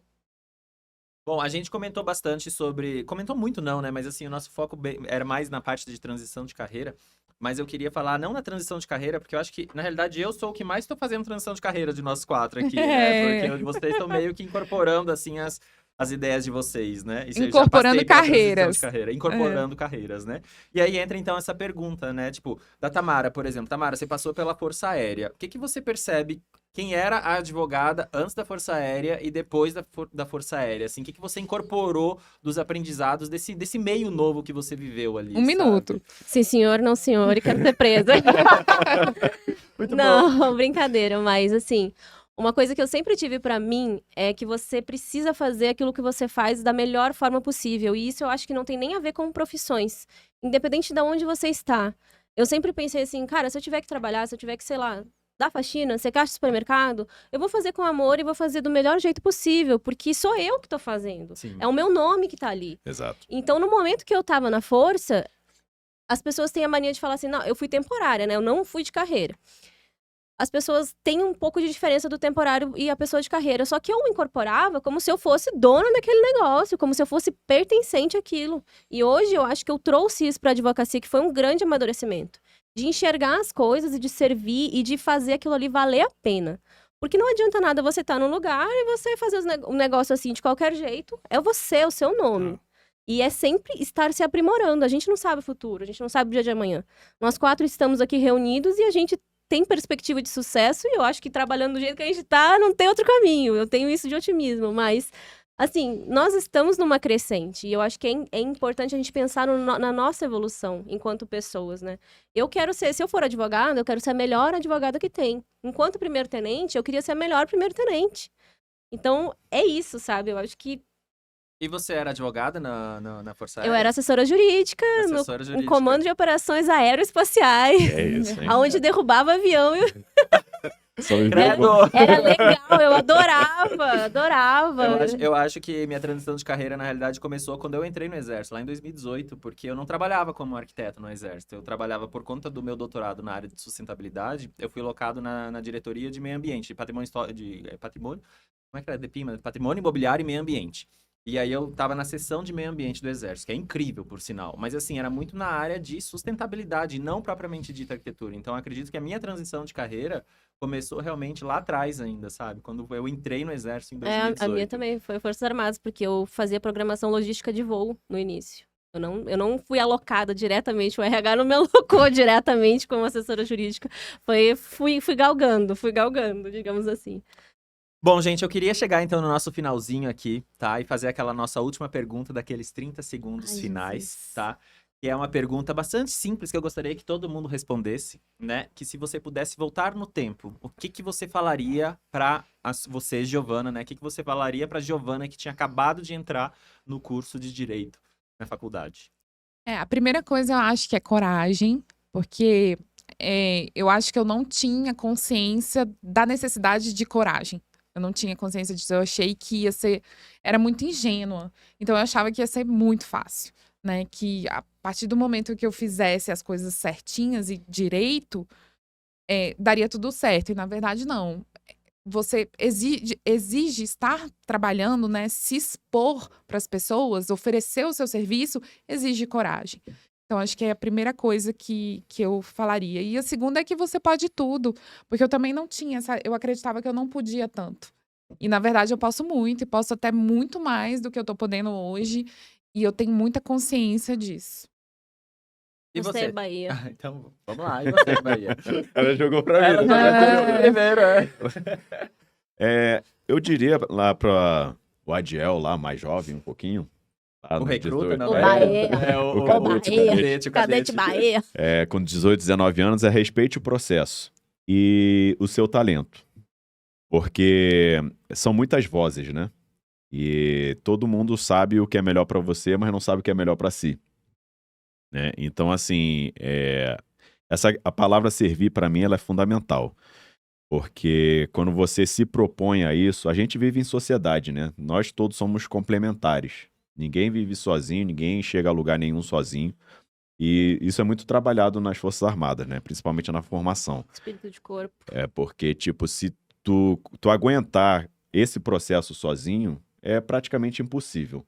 Bom, a gente comentou bastante sobre... Comentou muito não, né? Mas assim, o nosso foco era mais na parte de transição de carreira. Mas eu queria falar, não na transição de carreira, porque eu acho que, na realidade, eu sou o que mais estou fazendo transição de carreira de nós 4 aqui, né? Porque vocês estão meio que incorporando, assim, as ideias de vocês, né? Isso eu já Incorporando passei pela transição carreiras. de carreira, incorporando carreiras, né? E aí entra, então, essa pergunta, né? Tipo, da Tamara, por exemplo. Tamara, você passou pela Força Aérea. O que você percebe... Quem era a advogada antes da Força Aérea e depois da Força Aérea? Assim, o que você incorporou dos aprendizados desse meio novo que você viveu ali? Um minuto. Sim, senhor, não, senhor, e quero ser presa. Muito bom. Não, brincadeira, mas assim, uma coisa que eu sempre tive pra mim é que você precisa fazer aquilo que você faz da melhor forma possível. E isso eu acho que não tem nem a ver com profissões, independente de onde você está. Eu sempre pensei assim, cara, se eu tiver que trabalhar, se eu tiver que, sei lá, dar faxina, ser caixa de supermercado, eu vou fazer com amor e vou fazer do melhor jeito possível, porque sou eu que tô fazendo. Sim. É o meu nome que tá ali. Exato. Então, no momento que eu tava na Força, as pessoas têm a mania de falar assim, não, eu fui temporária, né? Eu não fui de carreira. As pessoas têm um pouco de diferença do temporário e a pessoa de carreira. Só que eu me incorporava como se eu fosse dona daquele negócio, como se eu fosse pertencente àquilo. E hoje eu acho que eu trouxe isso pra advocacia, que foi um grande amadurecimento. De enxergar as coisas e de servir e de fazer aquilo ali valer a pena. Porque não adianta nada você estar num lugar e você fazer um negócio assim de qualquer jeito. É você, é o seu nome. E é sempre estar se aprimorando. A gente não sabe o futuro, a gente não sabe o dia de amanhã. Nós 4 estamos aqui reunidos e a gente tem perspectiva de sucesso. E eu acho que trabalhando do jeito que a gente tá, não tem outro caminho. Eu tenho isso de otimismo, mas... Assim, nós estamos numa crescente e eu acho que é importante a gente pensar na nossa evolução enquanto pessoas, né? Eu quero ser, se eu for advogada, eu quero ser a melhor advogada que tem. Enquanto primeiro-tenente, eu queria ser a melhor primeiro-tenente. Então, é isso, sabe? Eu acho que... E você era advogada na Força Aérea? Eu era assessora jurídica, no Comando de Operações Aeroespaciais. É isso, hein? Onde derrubava avião e... Credo. Era legal, eu adorava. Eu acho que minha transição de carreira, na realidade, começou quando eu entrei no Exército, lá em 2018, porque eu não trabalhava como arquiteto no Exército. Eu trabalhava por conta do meu doutorado na área de sustentabilidade. Eu fui locado na diretoria de meio ambiente, de patrimônio... patrimônio? Como é que era? DEPIMA? Patrimônio Imobiliário e Meio Ambiente. E aí eu tava na seção de meio ambiente do Exército, que é incrível, por sinal. Mas assim, era muito na área de sustentabilidade, não propriamente dita arquitetura. Então, eu acredito que a minha transição de carreira começou realmente lá atrás ainda, sabe? Quando eu entrei no Exército em 2018. A minha também foi Forças Armadas, porque eu fazia programação logística de voo no início. Eu não fui alocada diretamente, o RH não me alocou diretamente como assessora jurídica. Fui galgando, digamos assim. Bom, gente, eu queria chegar então no nosso finalzinho aqui, tá? E fazer aquela nossa última pergunta daqueles 30 segundos finais, Jesus. tá? Que é uma pergunta bastante simples que eu gostaria que todo mundo respondesse, né? Que se você pudesse voltar no tempo, o que você falaria pra você, Giovana, né? O que você falaria pra Giovana que tinha acabado de entrar no curso de Direito na faculdade? A primeira coisa eu acho que é coragem, porque eu acho que eu não tinha consciência da necessidade de coragem. Eu não tinha consciência disso, eu achei que ia ser... Era muito ingênua, então eu achava que ia ser muito fácil, né? Que a partir do momento que eu fizesse as coisas certinhas e direito, daria tudo certo. E na verdade, não. Você exige estar trabalhando, né? Se expor para as pessoas, oferecer o seu serviço, exige coragem. Então, acho que é a primeira coisa que eu falaria. E a segunda é que você pode tudo. Porque eu também não tinha eu acreditava que eu não podia tanto. E, na verdade, eu posso muito. E posso até muito mais do que eu tô podendo hoje. E eu tenho muita consciência disso. E Você é Bahia. Então, vamos lá. E você, Bahia? Ela jogou pra mim. Ela jogou primeiro, Eu diria lá para o Adiel, lá mais jovem um pouquinho. O recruta, não? O Bahia. O Bahia. Cadete Bahia. Com 18, 19 anos, respeite o processo e o seu talento. Porque são muitas vozes, né? E todo mundo sabe o que é melhor para você, mas não sabe o que é melhor para si. Né? Então, assim, a palavra servir para mim ela é fundamental. Porque quando você se propõe a isso, a gente vive em sociedade, né? Nós todos somos complementares. Ninguém vive sozinho, ninguém chega a lugar nenhum sozinho. E isso é muito trabalhado nas Forças Armadas, né? Principalmente na formação. Espírito de corpo. Porque, tipo, se tu aguentar esse processo sozinho, é praticamente impossível,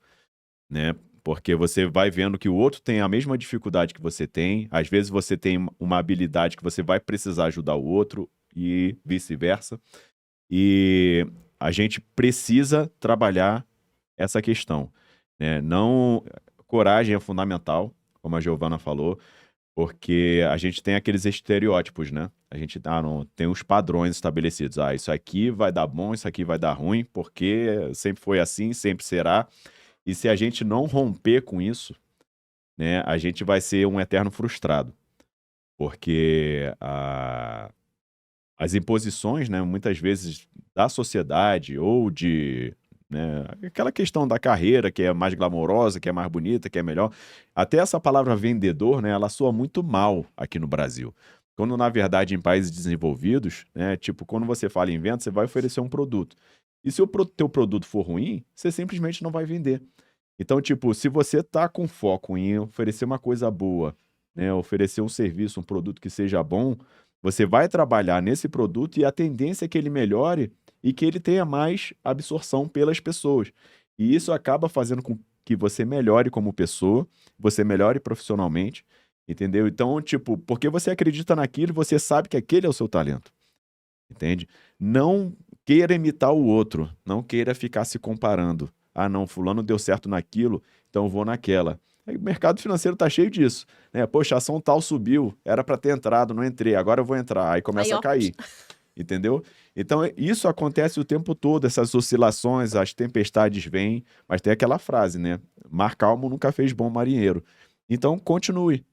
né? Porque você vai vendo que o outro tem a mesma dificuldade que você tem. Às vezes você tem uma habilidade que você vai precisar ajudar o outro e vice-versa. E a gente precisa trabalhar essa questão, né? Coragem é fundamental, como a Giovana falou, porque a gente tem aqueles estereótipos, né? A gente tem os padrões estabelecidos. Isso aqui vai dar bom, isso aqui vai dar ruim, porque sempre foi assim, sempre será. E se a gente não romper com isso, né, a gente vai ser um eterno frustrado. Porque as imposições, né, muitas vezes da sociedade ou de... Né, aquela questão da carreira que é mais glamourosa, que é mais bonita, que é melhor. Até essa palavra vendedor, né, ela soa muito mal aqui no Brasil. Quando, na verdade, em países desenvolvidos, né, tipo, quando você fala em venda, você vai oferecer um produto. E se o teu produto for ruim, você simplesmente não vai vender. Então, tipo, se você tá com foco em oferecer uma coisa boa, né, oferecer um serviço, um produto que seja bom, você vai trabalhar nesse produto e a tendência é que ele melhore e que ele tenha mais absorção pelas pessoas. E isso acaba fazendo com que você melhore como pessoa, você melhore profissionalmente, entendeu? Então, tipo, porque você acredita naquilo, você sabe que aquele é o seu talento, entende? Não queira imitar o outro, não queira ficar se comparando. Não, fulano deu certo naquilo, então eu vou naquela. O mercado financeiro tá cheio disso, né? Poxa, a ação tal subiu, era para ter entrado, não entrei, agora eu vou entrar, aí começa a cair. Entendeu? Então, isso acontece o tempo todo, essas oscilações, as tempestades vêm, mas tem aquela frase, né? Mar calmo nunca fez bom marinheiro. Então, continue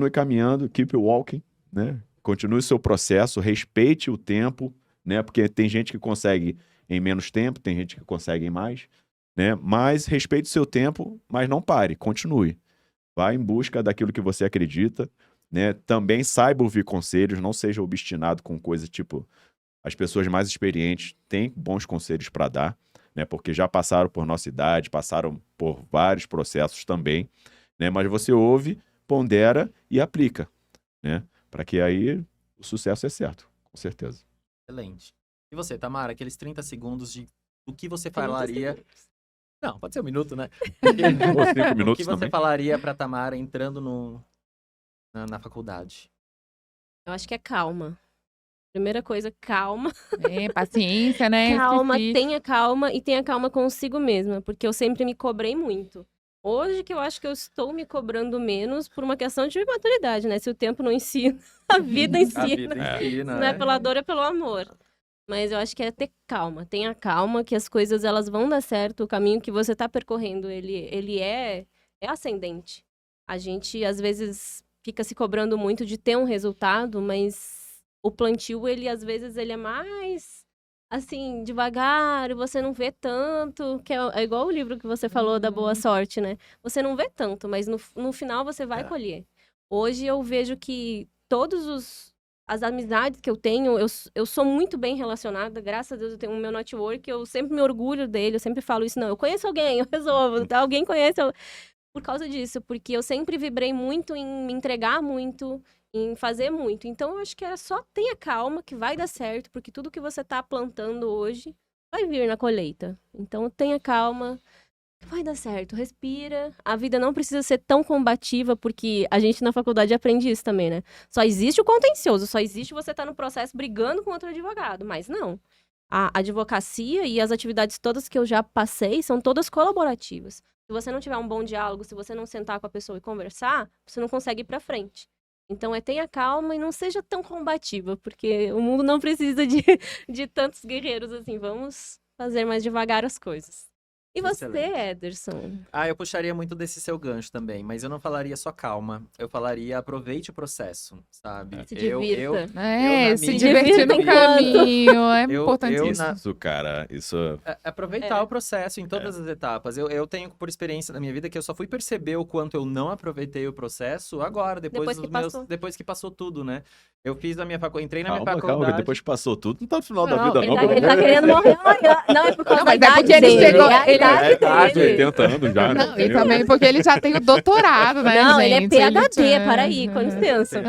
caminhando, keep walking, né? Continue o seu processo, respeite o tempo, né? Porque tem gente que consegue em menos tempo, tem gente que consegue em mais, né? Mas respeite o seu tempo, mas não pare, continue. Vá em busca daquilo que você acredita, né? Também saiba ouvir conselhos, não seja obstinado com coisa tipo... As pessoas mais experientes têm bons conselhos para dar, né? Porque já passaram por nossa idade, passaram por vários processos também, né? Mas você ouve, pondera e aplica, né? Para que aí o sucesso é certo, com certeza. Excelente. E você, Tamara, aqueles 30 segundos do que você falaria... Não, pode ser um minuto, né? Ou 5 minutos o que você também. falaria para Tamara entrando na faculdade? Eu acho que é calma. Primeira coisa, calma. Paciência, né? Calma, tenha calma e tenha calma consigo mesma, porque eu sempre me cobrei muito. Hoje que eu acho que eu estou me cobrando menos por uma questão de maturidade, né? Se o tempo não ensina, a vida ensina. A vida ensina, não é pela dor, é pelo amor. Mas eu acho que é ter calma. Tenha calma que as coisas elas vão dar certo. O caminho que você está percorrendo, ele é ascendente. A gente, às vezes, fica se cobrando muito de ter um resultado, mas... O plantio, às vezes, ele é mais, assim, devagar, você não vê tanto, que é igual o livro que você falou da boa sorte, né? Você não vê tanto, mas no final você vai colher. Hoje eu vejo que as amizades que eu tenho, eu sou muito bem relacionada, graças a Deus eu tenho o meu network, eu sempre me orgulho dele, eu sempre falo isso, não, eu conheço alguém, eu resolvo, tá? Alguém conhece, por causa disso, porque eu sempre vibrei muito em me entregar muito, em fazer muito. Então, eu acho que só tenha calma, que vai dar certo, porque tudo que você tá plantando hoje vai vir na colheita. Então, tenha calma, vai dar certo, respira. A vida não precisa ser tão combativa, porque a gente na faculdade aprende isso também, né? Só existe o contencioso, só existe você estar no processo brigando com outro advogado, mas não. A advocacia e as atividades todas que eu já passei são todas colaborativas. Se você não tiver um bom diálogo, se você não sentar com a pessoa e conversar, você não consegue ir pra frente. Então, tenha calma e não seja tão combativa, porque o mundo não precisa de tantos guerreiros assim. Vamos fazer mais devagar as coisas. E você, Excelente. Ederson? Eu puxaria muito desse seu gancho também, mas eu não falaria só calma. Eu falaria aproveite o processo, sabe? Se divirta. Se divertir no caminho. É importantíssimo. Isso, cara, isso... Aproveitar o processo em todas as etapas. Eu tenho por experiência da minha vida que eu só fui perceber o quanto eu não aproveitei o processo agora, depois que passou tudo, né? Eu fiz a minha faculdade, entrei na minha faculdade... Calma, depois que passou tudo, não tá no final da vida, não. Ele tá querendo morrer amanhã. Não, é por causa da idade porque ele chegou... idade, 80 anos já. Não, e também porque ele já tem o doutorado, né, não, gente? Ele é PhD, para aí, com licença.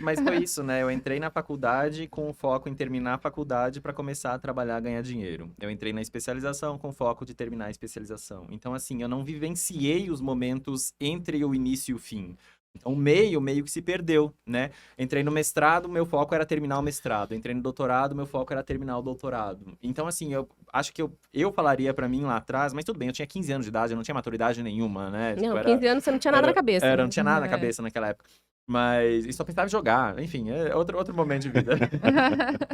Mas foi isso, né? Eu entrei na faculdade com o foco em terminar a faculdade para começar a trabalhar, ganhar dinheiro. Eu entrei na especialização com o foco de terminar a especialização. Então, assim, eu não vivenciei os momentos entre o início e o fim. Então, o meio que se perdeu, né? Entrei no mestrado, meu foco era terminar o mestrado. Entrei no doutorado, meu foco era terminar o doutorado. Então, assim, eu acho que eu falaria pra mim lá atrás, mas tudo bem, eu tinha 15 anos de idade, eu não tinha maturidade nenhuma, né? Não, 15 anos você não tinha nada na cabeça. Não tinha nada na cabeça naquela época. Mas só pensava em jogar, enfim, é outro momento de vida.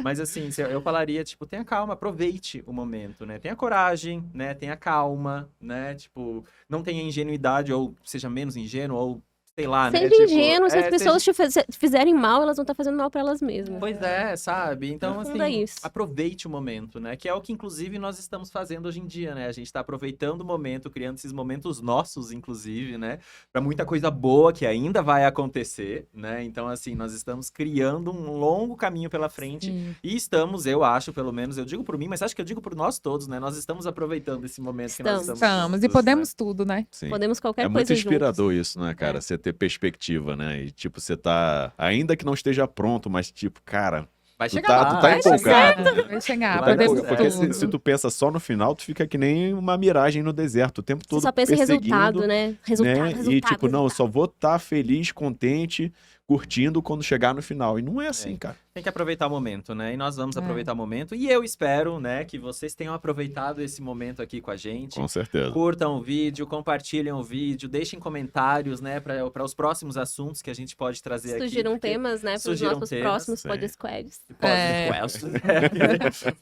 Mas assim, eu falaria, tipo, tenha calma, aproveite o momento, né? Tenha coragem, né? Tenha calma, né? Tipo, não tenha ingenuidade, ou seja menos ingênuo, ou sei lá, né? Seja ingênuo, se as pessoas te fizerem mal, elas vão estar fazendo mal pra elas mesmas. Pois é, sabe? Então, assim, isso. aproveite o momento, né? Que é o que, inclusive, nós estamos fazendo hoje em dia, né? A gente tá aproveitando o momento, criando esses momentos nossos, inclusive, né? Pra muita coisa boa que ainda vai acontecer, né? Então, assim, nós estamos criando um longo caminho pela frente. Sim. E estamos, eu acho, pelo menos, eu digo por mim, mas acho que eu digo por nós todos, né? Nós estamos aproveitando esse momento que nós estamos. E podemos tudo, né? Sim. Podemos qualquer coisa muito inspirador juntos. Isso, né, cara? Você ter perspectiva, né? E, tipo, você tá... Ainda que não esteja pronto, mas, tipo, cara... Vai chegar tu tá empolgado. Vai chegar, Vai podemos Porque tudo. se tu pensa só no final, tu fica que nem uma miragem no deserto. O tempo todo Você só pensa em perseguindo, resultado, né? Resultado. E, tipo, não, eu só vou estar feliz, contente, curtindo quando chegar no final. E não é assim, cara. Tem que aproveitar o momento, né? E nós vamos aproveitar o momento. E eu espero, né, que vocês tenham aproveitado esse momento aqui com a gente. Com certeza. Curtam o vídeo, compartilhem o vídeo, deixem comentários, né, para os próximos assuntos que a gente pode trazer aqui. Surgiram temas, né, para os nossos próximos Podsquads.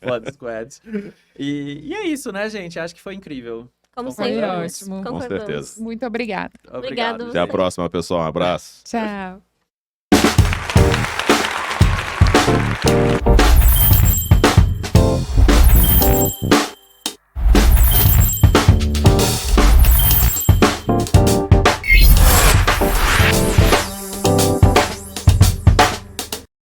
Podsquads. E é isso, né, gente? Acho que foi incrível. Como Foi sempre. ótimo. Com certeza. Muito obrigada. Obrigado. Até a próxima, pessoal. Um abraço. Tchau.